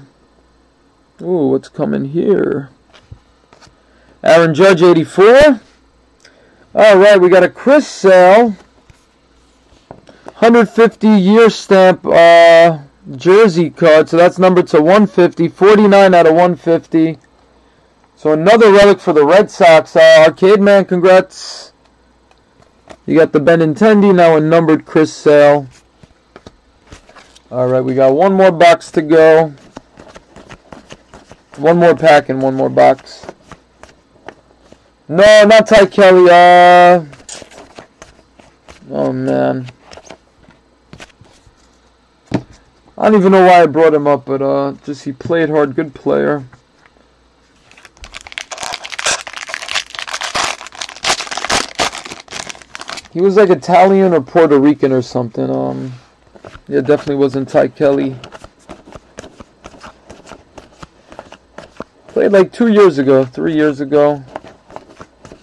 Ooh, what's coming here? Aaron Judge, 84. Alright, we got a Chris Sale. 150-year stamp jersey card. So that's numbered to 150. 49 out of 150. So another relic for the Red Sox. Arcade Man, congrats. You got the Benintendi, now a numbered Chris Sale. Alright, we got one more box to go. One more pack and one more box. No, not Ty Kelly. Oh, man. I don't even know why I brought him up, but just he played hard. Good player. He was like Italian or Puerto Rican or something. Yeah, definitely wasn't Ty Kelly. Played like 2 years ago, 3 years ago.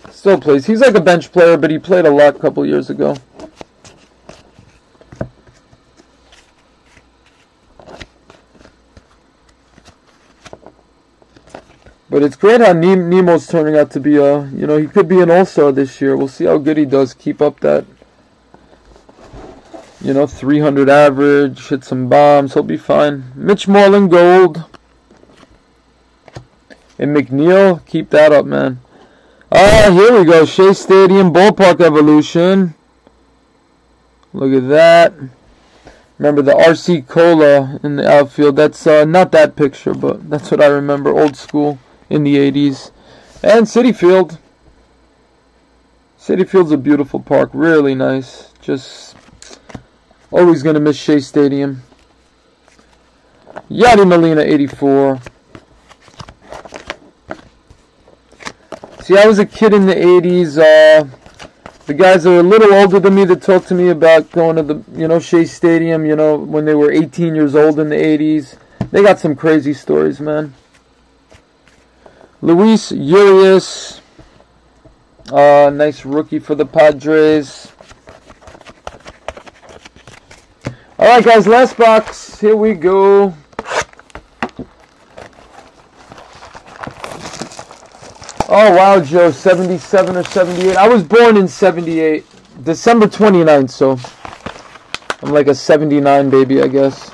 Still plays. He's like a bench player, but he played a lot a couple years ago. But it's great how Nemo's turning out to be he could be an all-star this year. We'll see how good he does. Keep up that, 300 average, hit some bombs. He'll be fine. Mitch Moreland, gold. And McNeil, keep that up, man. Here we go. Shea Stadium Ballpark Evolution. Look at that. Remember the RC Cola in the outfield. That's not that picture, but that's what I remember. Old school in the 80s. And Citi Field. Citi Field's a beautiful park. Really nice. Just always going to miss Shea Stadium. Yadi Molina, 84. See, I was a kid in the 80s. The guys that were a little older than me that talked to me about going to the, Shea Stadium, when they were 18 years old in the 80s. They got some crazy stories, man. Luis Urias. Nice rookie for the Padres. Alright, guys, last box. Here we go. Oh, wow, Joe, 77 or 78. I was born in 78, December 29th, so I'm like a 79 baby, I guess.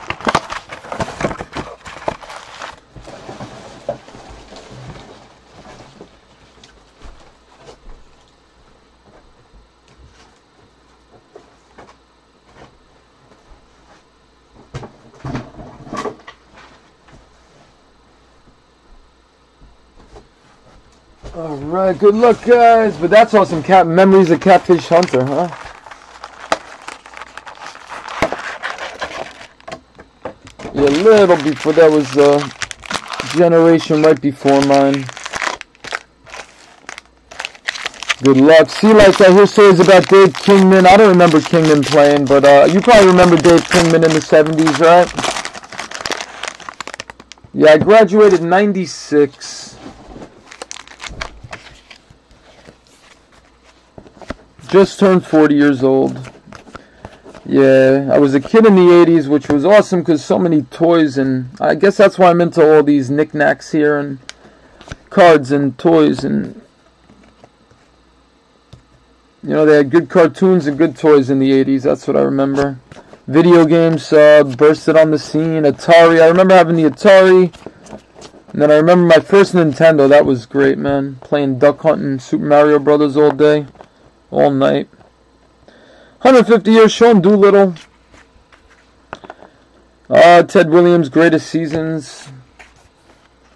Alright, good luck, guys. But that's awesome. Memories of Catfish Hunter, huh? Yeah, a little before. That was the generation right before mine. Good luck. See, like I hear stories about Dave Kingman. I don't remember Kingman playing, but you probably remember Dave Kingman in the 70s, right? Yeah, I graduated in 96. Just turned 40 years old. Yeah, I was a kid in the 80s, which was awesome because so many toys, and I guess that's why I'm into all these knickknacks here and cards and toys, and you know, they had good cartoons and good toys in the 80s. That's what I remember. Video games bursted on the scene. Atari. I remember having the Atari. And then I remember my first Nintendo. That was great, man. Playing Duck Hunt and Super Mario Brothers all day. All night. 150 years, Sean Doolittle. Ted Williams, greatest seasons.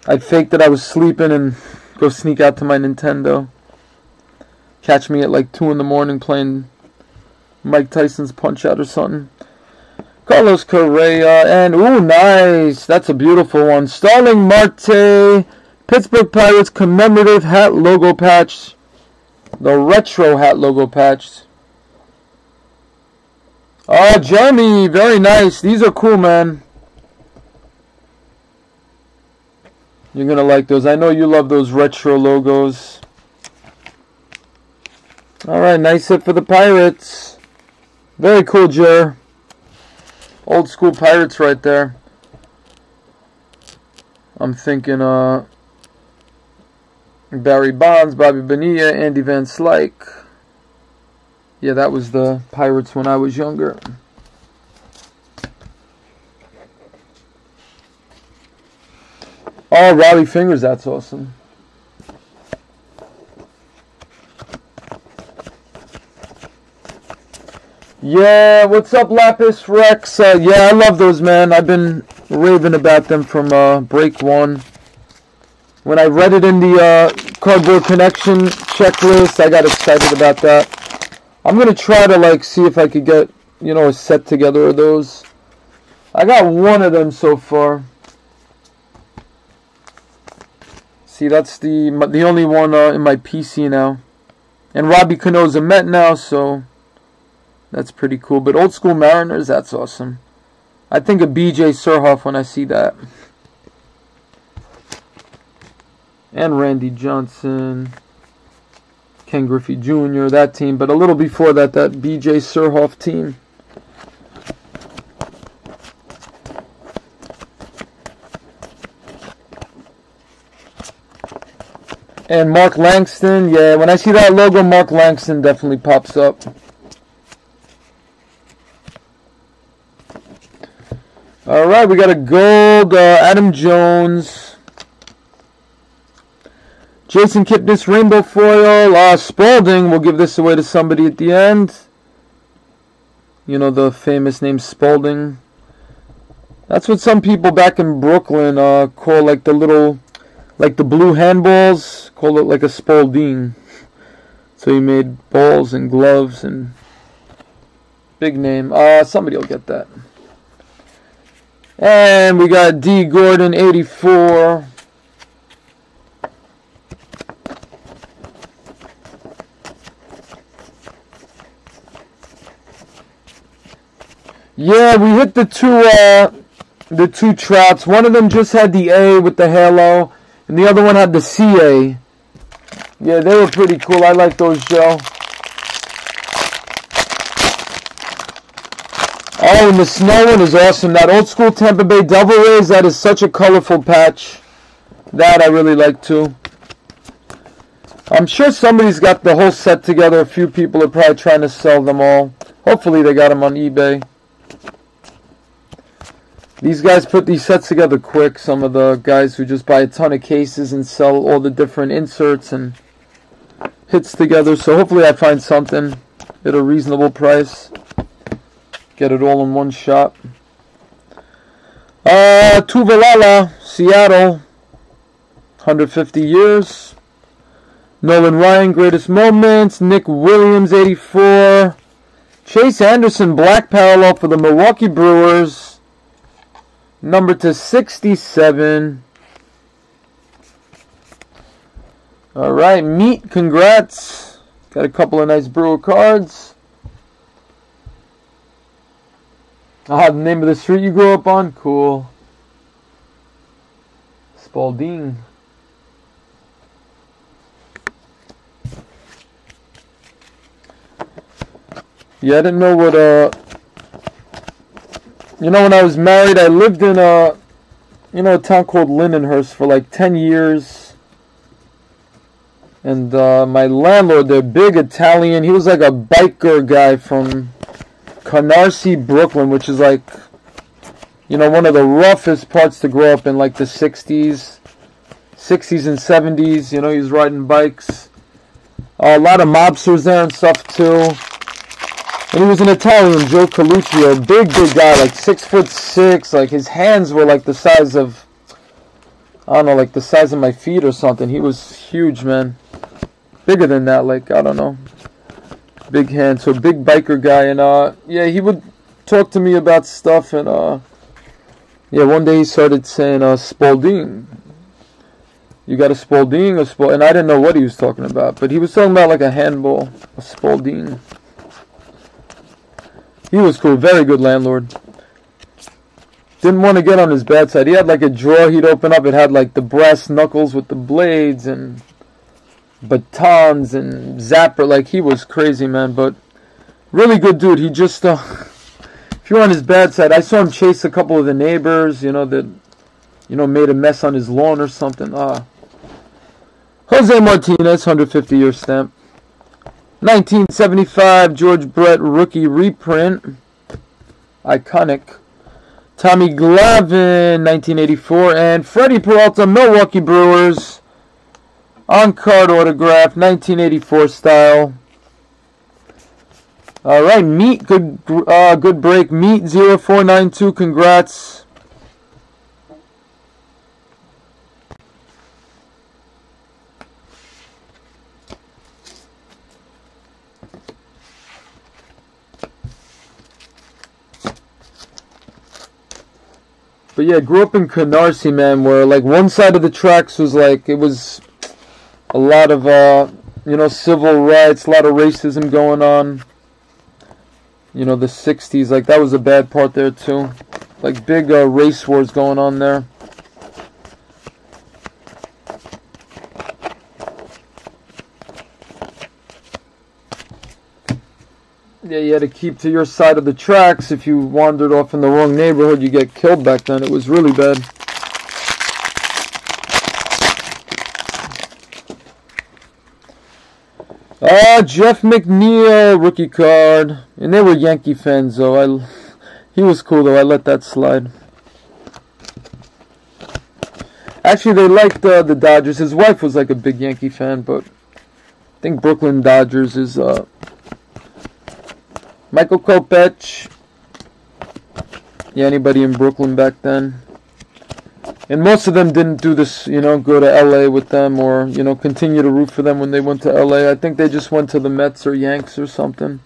I'd fake that I was sleeping and go sneak out to my Nintendo. Catch me at like 2 in the morning playing Mike Tyson's Punch-Out or something. Carlos Correa, and ooh, nice. That's a beautiful one. Starling Marte, Pittsburgh Pirates commemorative hat logo patch. The retro hat logo patch. Oh, Jeremy, very nice. These are cool, man. You're going to like those. I know you love those retro logos. Alright, nice hit for the Pirates. Very cool, Jer. Old school Pirates right there. I'm thinking Barry Bonds, Bobby Bonilla, Andy Van Slyke. Yeah, that was the Pirates when I was younger. Oh, Robbie Fingers, that's awesome. Yeah, what's up, Lapis Rex? Yeah, I love those, man. I've been raving about them from break one. When I read it in the Cardboard Connection checklist, I got excited about that. I'm going to try to, like, see if I could get, you know, a set together of those. I got one of them so far. See, that's the only one in my PC now. And Robbie Cano's a Met now, so that's pretty cool. But Old School Mariners, that's awesome. I think of BJ Surhoff when I see that. And Randy Johnson. Ken Griffey Jr., that team. But a little before that, that BJ Surhoff team. And Mark Langston. Yeah, when I see that logo, Mark Langston definitely pops up. Alright, we got a gold Adam Jones. Jason Kipnis rainbow foil. Spalding, we'll give this away to somebody at the end. You know, the famous name Spalding. That's what some people back in Brooklyn call like the little, like the blue handballs. Call it like a Spalding. So he made balls and gloves and big name. Somebody will get that. And we got D. Gordon, 84. Yeah, we hit the two traps. One of them just had the A with the halo, and the other one had the CA. Yeah, they were pretty cool. I like those, Joe. Oh, and the snow one is awesome. That old school Tampa Bay Devil Rays, that is such a colorful patch. That I really like too. I'm sure somebody's got the whole set together. A few people are probably trying to sell them all. Hopefully they got them on eBay. These guys put these sets together quick. Some of the guys who just buy a ton of cases and sell all the different inserts and hits together. So hopefully I find something at a reasonable price. Get it all in one shot. Tuvalala, Seattle. 150 years. Nolan Ryan, greatest moments. Nick Williams, 84. Chase Anderson, black parallel for the Milwaukee Brewers. Number to 67. Alright, Meat, congrats. Got a couple of nice Brewer cards. The name of the street you grew up on? Cool. Spalding. Yeah, I didn't know what, you know, when I was married, I lived in a town called Lindenhurst for like 10 years. And my landlord, the big Italian, he was like a biker guy from Canarsie, Brooklyn, which is like, you know, one of the roughest parts to grow up in, like the 60s and 70s. You know, he was riding bikes. A lot of mobsters there and stuff too. And he was an Italian, Joe Coluccio, big guy, like 6'6". Like his hands were like the size of, I don't know, like the size of my feet or something. He was huge, man. Bigger than that, like, I don't know. Big hands, so big biker guy. And yeah, he would talk to me about stuff. And yeah, one day he started saying Spalding. You got a Spalding? And I didn't know what he was talking about, but he was talking about like a handball, a Spalding. He was cool, very good landlord. Didn't want to get on his bad side. He had like a drawer he'd open up. It had like the brass knuckles with the blades and batons and zapper. Like, he was crazy, man, but really good dude. He just, if you're on his bad side, I saw him chase a couple of the neighbors, you know, that, you know, made a mess on his lawn or something. Jose Martinez, 150-year stamp. 1975 George Brett rookie reprint. Iconic. Tommy Glavine, 1984. And Freddie Peralta, Milwaukee Brewers. On-card autograph, 1984 style. Alright, Meat, good break. Meat 0492, congrats. But yeah, grew up in Canarsie, man, where like one side of the tracks was like, it was a lot of, you know, civil rights, a lot of racism going on. You know, the 60s, like that was a bad part there too. Like big race wars going on there. Yeah, you had to keep to your side of the tracks. If you wandered off in the wrong neighborhood, you get killed back then. It was really bad. Jeff McNeil, rookie card. And they were Yankee fans, though. He was cool, though. I let that slide. Actually, they liked the Dodgers. His wife was like a big Yankee fan, but I think Brooklyn Dodgers is... Michael Kopech. Yeah, anybody in Brooklyn back then. And most of them didn't do this, you know, go to LA with them or, you know, continue to root for them when they went to LA. I think they just went to the Mets or Yanks or something.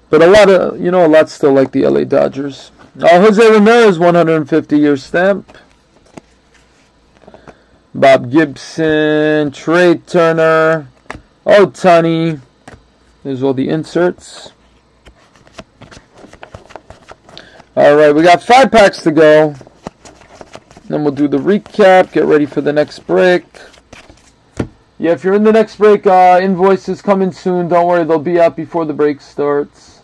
But a lot still like the LA Dodgers. Jose Ramirez, 150-year stamp. Bob Gibson, Trey Turner, Ohtani. There's all the inserts. Alright, we got 5 packs to go. Then we'll do the recap. Get ready for the next break. Yeah, if you're in the next break, invoices coming soon. Don't worry, they'll be out before the break starts.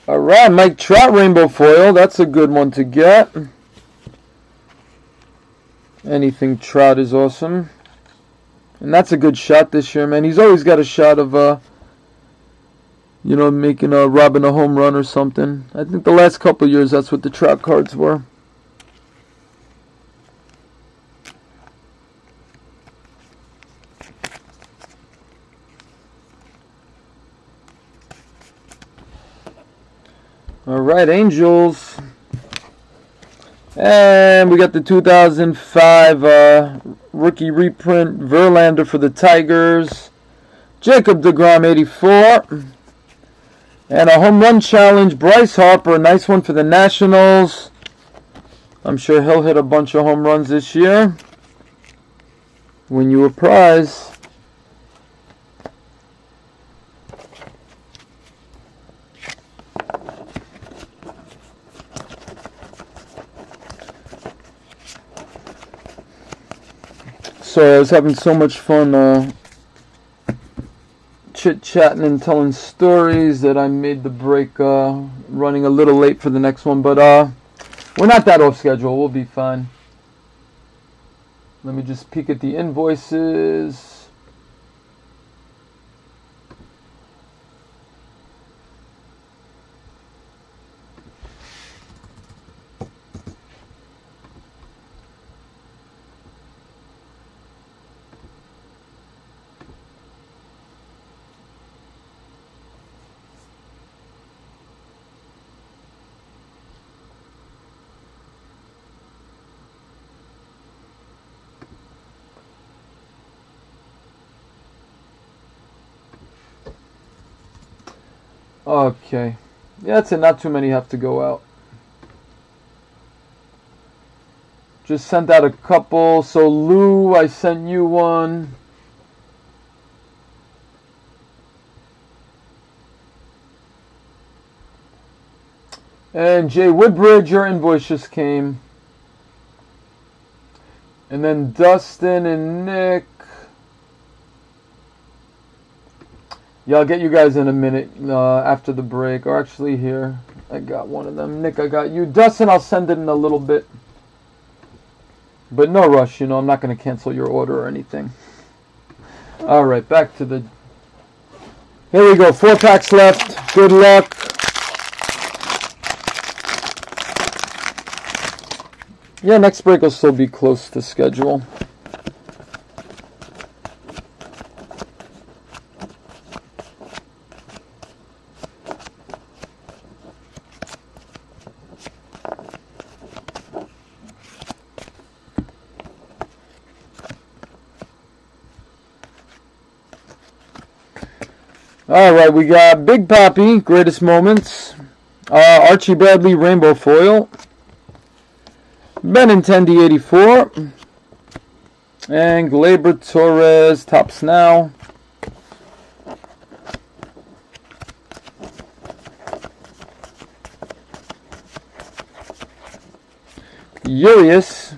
Alright, Mike Trout rainbow foil. That's a good one to get. Anything Trout is awesome. And that's a good shot this year, man. He's always got a shot of, you know, robbing a home run or something. I think the last couple of years, that's what the Trout cards were. All right, Angels. And we got the 2005 rookie reprint Verlander for the Tigers. Jacob deGrom 84. And a home run challenge, Bryce Harper, a nice one for the Nationals. I'm sure he'll hit a bunch of home runs this year. Win you a prize. So I was having so much fun chit-chatting and telling stories that I made the break running a little late for the next one. But we're not that off schedule. We'll be fine. Let me just peek at the invoices. Okay. Yeah, that's it. Not too many have to go out. Just sent out a couple. So, Lou, I sent you one. And Jay Woodbridge, your invoice just came. And then Dustin and Nick. Yeah, I'll get you guys in a minute after the break. Or actually here. I got one of them. Nick, I got you. Dustin, I'll send it in a little bit. But no rush, you know. I'm not going to cancel your order or anything. Alright, back to the... Here we go. 4 packs left. Good luck. Yeah, next break will still be close to schedule. Alright, we got Big Papi, Greatest Moments. Archie Bradley, Rainbow Foil. Benintendi 84. And Gleyber Torres, Topps Now. Urias.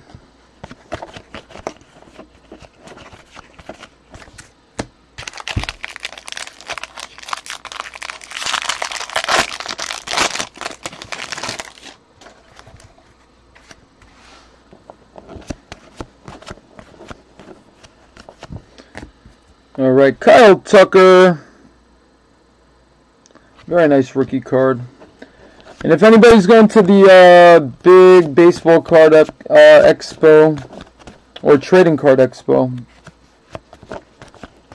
Alright, Kyle Tucker. Very nice rookie card. And if anybody's going to the big baseball card expo or trading card expo,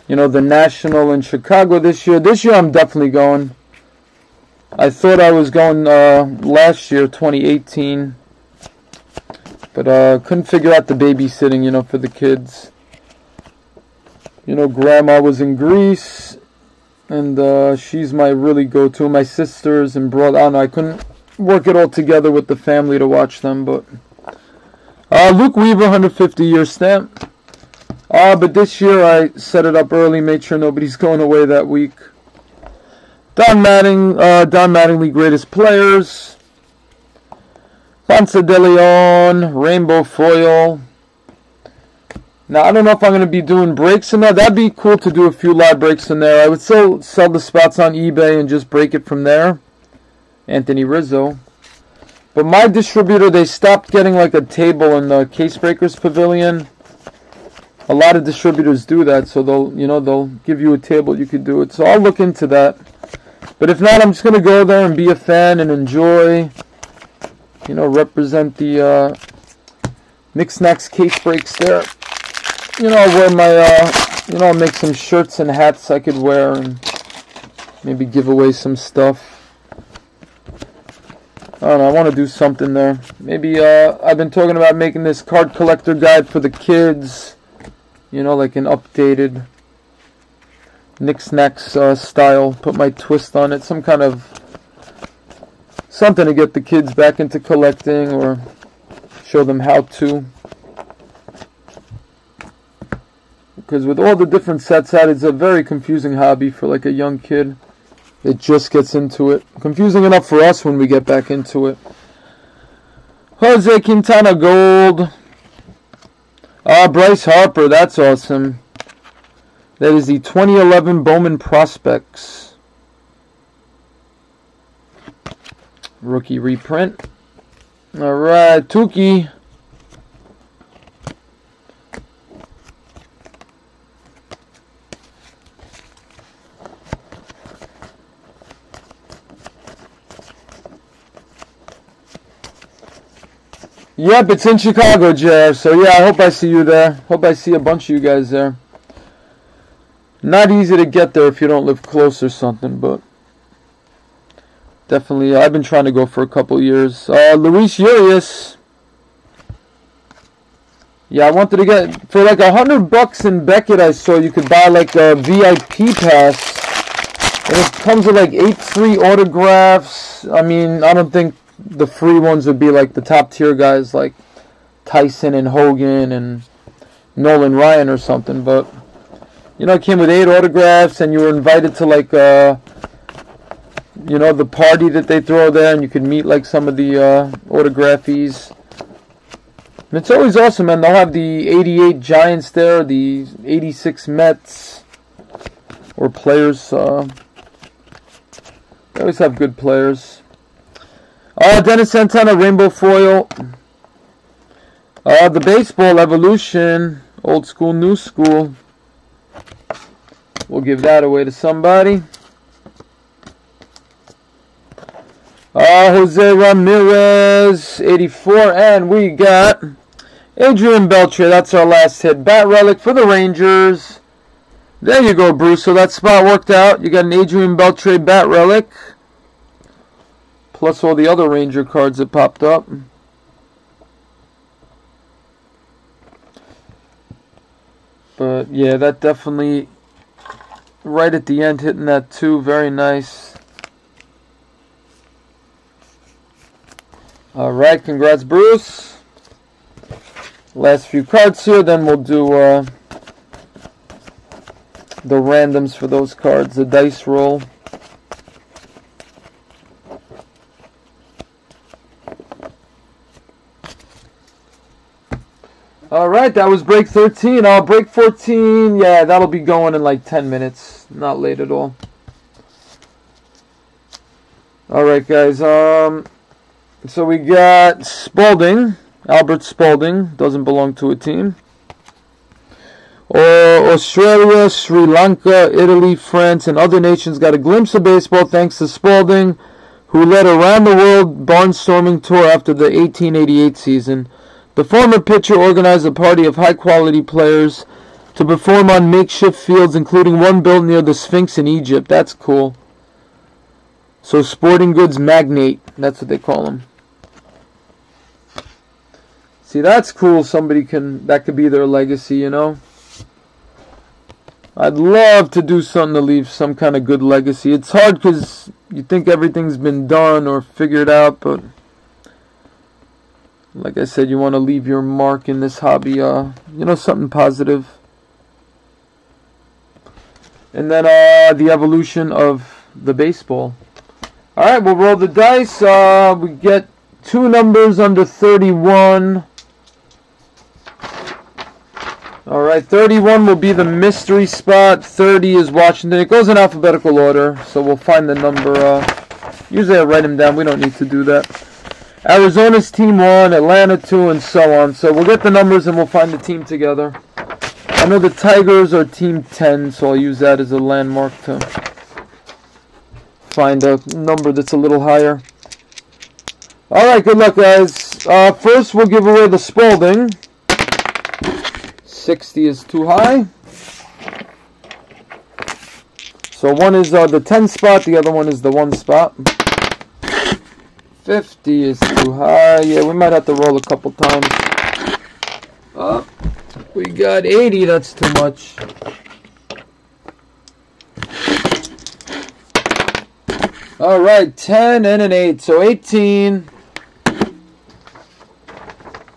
you know, the National in Chicago this year. This year I'm definitely going. I thought I was going last year, 2018. But couldn't figure out the babysitting, you know, for the kids. You know, Grandma was in Greece, and she's my really go-to. My sisters and brother, I don't know, I couldn't work it all together with the family to watch them, but... Luke Weaver, 150-year stamp. But this year I set it up early, made sure nobody's going away that week. Don Mattingly, Greatest Players. Ponce de Leon, Rainbow Foil. Now, I don't know if I'm going to be doing breaks in there. That'd be cool to do a few live breaks in there. I would still sell the spots on eBay and just break it from there. Anthony Rizzo. But my distributor, they stopped getting like a table in the Case Breakers Pavilion. A lot of distributors do that, so they'll give you a table, you could do it. So I'll look into that. But if not, I'm just going to go there and be a fan and enjoy, you know, represent the Nick Snacks Case Breaks there. You know, I'll wear my, you know, I'll make some shirts and hats I could wear and maybe give away some stuff. I don't know, I want to do something there. Maybe, I've been talking about making this card collector guide for the kids. You know, like an updated Knicks-Knacks style. Put my twist on it. Some kind of... something to get the kids back into collecting or show them how to. Because with all the different sets out, it's a very confusing hobby for like a young kid. It just gets into it. Confusing enough for us when we get back into it. Jose Quintana Gold. Bryce Harper, that's awesome. That is the 2011 Bowman Prospects. Rookie reprint. Alright, Tukey. Yep, it's in Chicago, JR. So yeah, I hope I see you there. Hope I see a bunch of you guys there. Not easy to get there if you don't live close or something, but definitely, I've been trying to go for a couple years. Luis Urias. Yeah, I wanted to get, for like $100 in Beckett, I saw you could buy like a VIP pass. And it comes with like 8 free autographs. I mean, I don't think the free ones would be like the top tier guys like Tyson and Hogan and Nolan Ryan or something, but you know, it came with 8 autographs and you were invited to like you know, the party that they throw there, and you could meet like some of the autographies. And it's always awesome, man. They'll have the 88 Giants there, the 86 Mets, or players. They always have good players. Dennis Santana Rainbow Foil. The Baseball Evolution. Old school, new school. We'll give that away to somebody. Jose Ramirez, 84. And we got Adrian Beltre. That's our last hit. Bat Relic for the Rangers. There you go, Bruce. So that spot worked out. You got an Adrian Beltre Bat Relic. Plus all the other Ranger cards that popped up. But yeah, that definitely, right at the end, hitting that too. Very nice. Alright, congrats, Bruce. Last few cards here, then we'll do the randoms for those cards, the dice roll. Alright, that was break 13. Break 14, yeah, that'll be going in like 10 minutes. Not late at all. Alright, guys. So we got Spalding. Albert Spalding. Doesn't belong to a team. Australia, Sri Lanka, Italy, France, and other nations got a glimpse of baseball thanks to Spalding, who led a round-the-world barnstorming tour after the 1888 season. The former pitcher organized a party of high-quality players to perform on makeshift fields, including one built near the Sphinx in Egypt. That's cool. So, sporting goods magnate. That's what they call him. See, that's cool. That could be their legacy, you know? I'd love to do something to leave some kind of good legacy. It's hard because you think everything's been done or figured out, but like I said, you want to leave your mark in this hobby, you know, something positive. And then the evolution of the baseball. Alright, we'll roll the dice. We get 2 numbers under 31. Alright, 31 will be the mystery spot. 30 is Washington. It goes in alphabetical order, so we'll find the number. Usually I write them down. We don't need to do that. Arizona's team 1, Atlanta 2, and so on. So we'll get the numbers and we'll find the team together. I know the Tigers are team 10, so I'll use that as a landmark to find a number that's a little higher. Alright, good luck, guys. First, we'll give away the Spalding. 60 is too high. So one is the 10 spot, the other one is the 1 spot. 50 is too high. Yeah, we might have to roll a couple times. Oh, we got 80. That's too much. All right, 10 and an 8. So 18.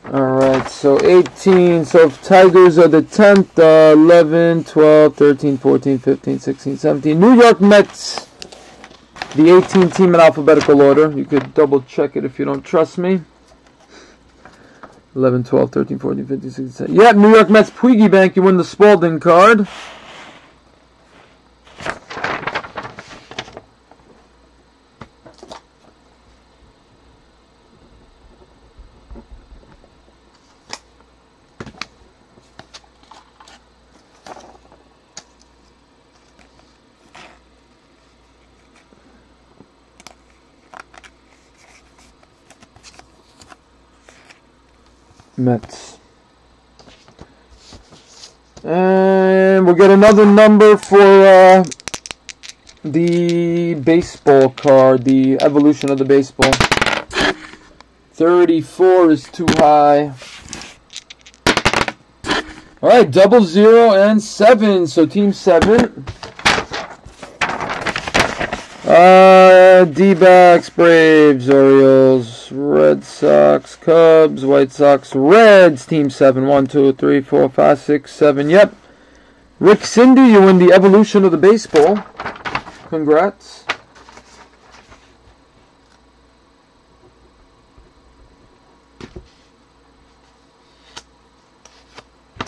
Alright, so 18, so if Tigers are the 10th, 11, 12, 13, 14, 15, 16, 17. New York Mets, the 18th team in alphabetical order. You could double check it if you don't trust me. 11, 12, 13, 14, 15, 16, 17. Yeah, New York Mets, Piggy Bank, you win the Spalding card. Mets. And we'll get another number for the baseball card, the evolution of the baseball. 34 is too high. Alright, 00 and 7. So team 7. D-backs, Braves, Orioles, Red Sox, Cubs, White Sox, Reds, team 7. 1, 2, 3, 4, 5, 6, 7. Yep. Rick Cindy, you win the evolution of the baseball. Congrats.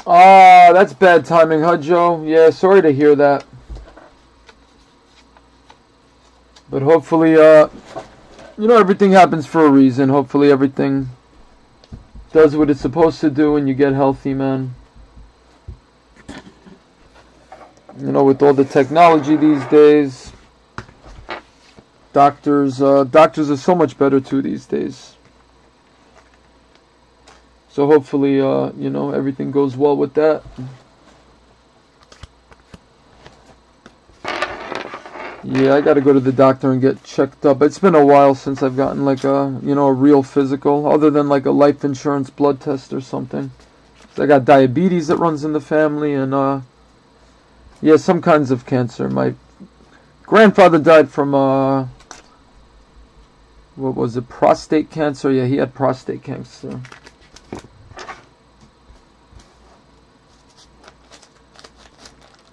Ah, that's bad timing, huh, Joe? Yeah, sorry to hear that. But hopefully, you know, everything happens for a reason. Hopefully everything does what it's supposed to do and you get healthy, man. You know, with all the technology these days, doctors are so much better too these days. So hopefully, you know, everything goes well with that. Yeah, I gotta go to the doctor and get checked up. It's been a while since I've gotten like a, you know, a real physical, other than like a life insurance blood test or something. So I got diabetes that runs in the family, and yeah, some kinds of cancer. My grandfather died from what was it, prostate cancer? Yeah, he had prostate cancer.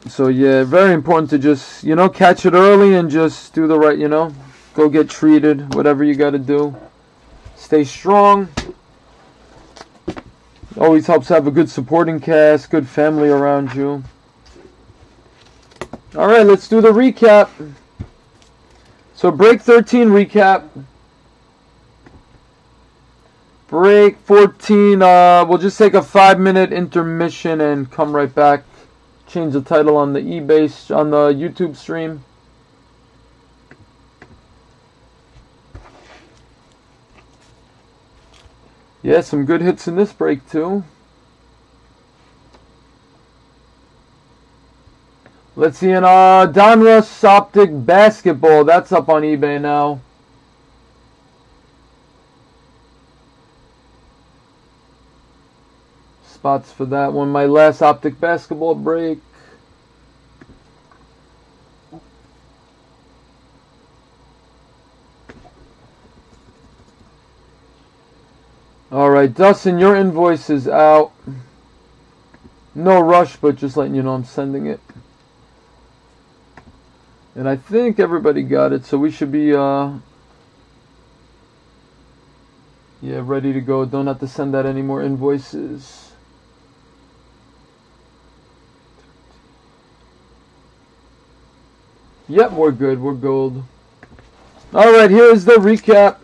So yeah, very important to just, you know, catch it early and just do the right, you know, go get treated, whatever you got to do. Stay strong. Always helps to have a good supporting cast, good family around you. All right, let's do the recap. So break 13 recap. Break 14, we'll just take a 5-minute intermission and come right back. Change the title on the eBay, on the YouTube stream. Yeah, some good hits in this break too. Let's see an Donruss Optic Basketball. That's up on eBay now. Spots for that one. My last Optic Basketball break. Alright, Dustin, your invoice is out. No rush, but just letting you know I'm sending it. And I think everybody got it, so we should be yeah, ready to go. Don't have to send out any more invoices. Yep, we're good. We're gold. Alright, here's the recap.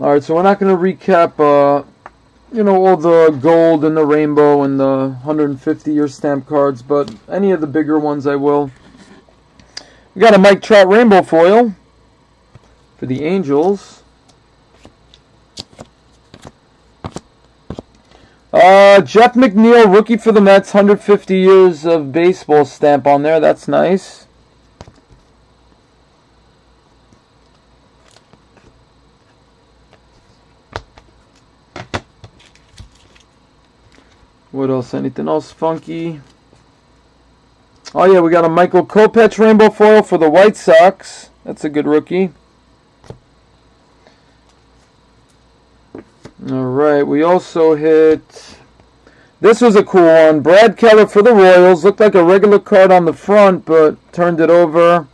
Alright, so we're not going to recap, you know, all the gold and the rainbow and the 150-year stamp cards, but any of the bigger ones I will. We got a Mike Trout rainbow foil for the Angels. Jeff McNeil, rookie for the Mets, 150 years of baseball stamp on there. That's nice. What else? Anything else funky? Oh yeah, we got a Michael Kopech rainbow foil for the White Sox. That's a good rookie. Alright, we also hit... This was a cool one. Brad Keller for the Royals. Looked like a regular card on the front, but turned it over.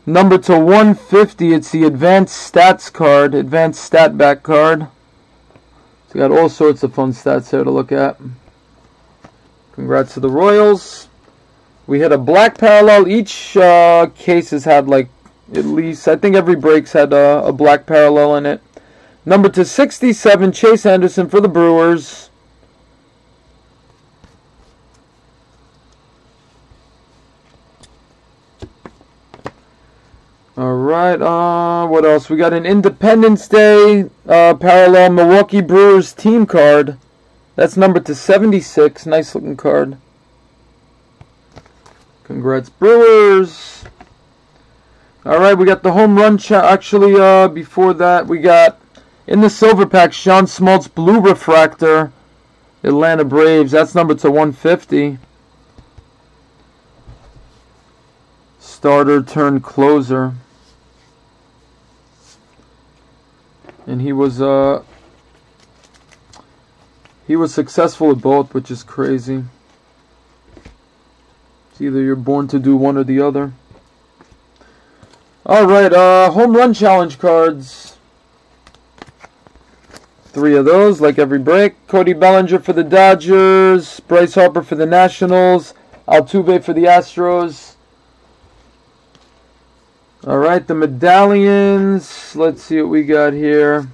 Number to 150. It's the Advanced Stats card. Advanced Stat Back card. So got all sorts of fun stats there to look at. Congrats to the Royals. We hit a black parallel. Each case has had like at least, I think every break's had a black parallel in it. Number to 67, Chase Anderson for the Brewers. Alright, what else? We got an Independence Day parallel Milwaukee Brewers team card. That's numbered to 76. Nice looking card. Congrats, Brewers. Alright, we got the home run actually, before that, we got in the silver pack, Sean Smoltz blue refractor, Atlanta Braves. That's numbered to 150. Starter turned closer. And he was successful at both, which is crazy. It's either you're born to do one or the other. Alright, home run challenge cards. 3 of those, like every break. Cody Bellinger for the Dodgers. Bryce Harper for the Nationals. Altuve for the Astros. Alright, the medallions. Let's see what we got here.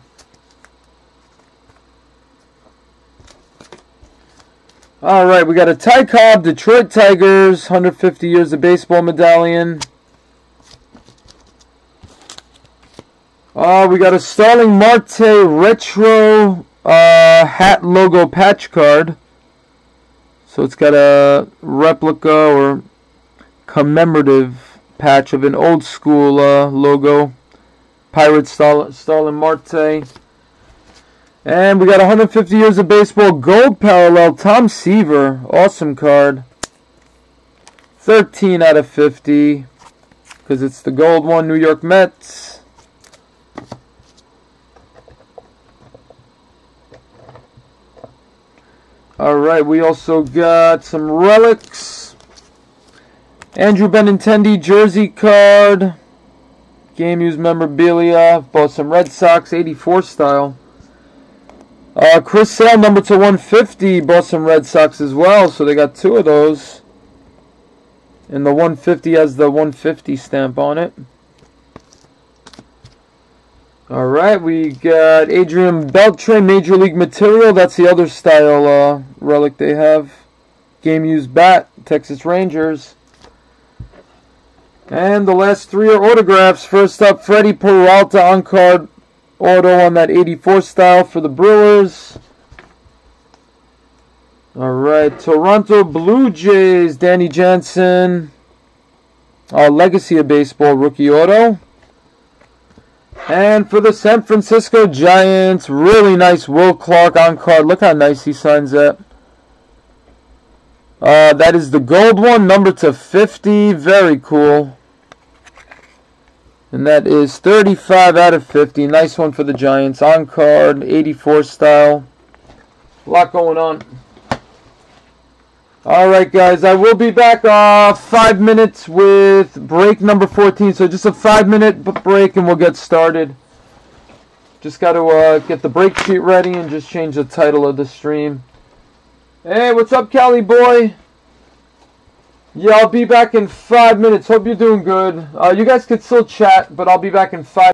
Alright, we got a Ty Cobb, Detroit Tigers, 150 years of baseball medallion. We got a Starling Marte retro hat logo patch card. So it's got a replica or commemorative patch of an old school logo. Pirates Starling Marte. And we got 150 years of baseball gold parallel Tom Seaver. Awesome card. 13 out of 50. Because it's the gold one, New York Mets. Alright, we also got some relics. Andrew Benintendi jersey card. Game used memorabilia. Bought some Red Sox 84 style. Chris Sale, number to 150, bought some Red Sox as well, so they got 2 of those. And the 150 has the 150 stamp on it. Alright, we got Adrian Beltre, Major League Material. That's the other style relic they have. Game used bat, Texas Rangers. And the last 3 are autographs. First up, Freddie Peralta on card. Auto on that 84 style for the Brewers. Alright, Toronto Blue Jays, Danny Jansen. Legacy of Baseball rookie auto. And for the San Francisco Giants, really nice Will Clark on card. Look how nice he signs that. That is the gold one, number to 50. Very cool. And that is 35 out of 50. Nice one for the Giants. On card, 84 style. A lot going on. Alright guys, I will be back 5 minutes with break number 14. So just a 5-minute break and we'll get started. Just got to get the break sheet ready and just change the title of the stream. Hey, what's up, Cali boy? Yeah, I'll be back in 5 minutes. Hope you're doing good. You guys could still chat, but I'll be back in 5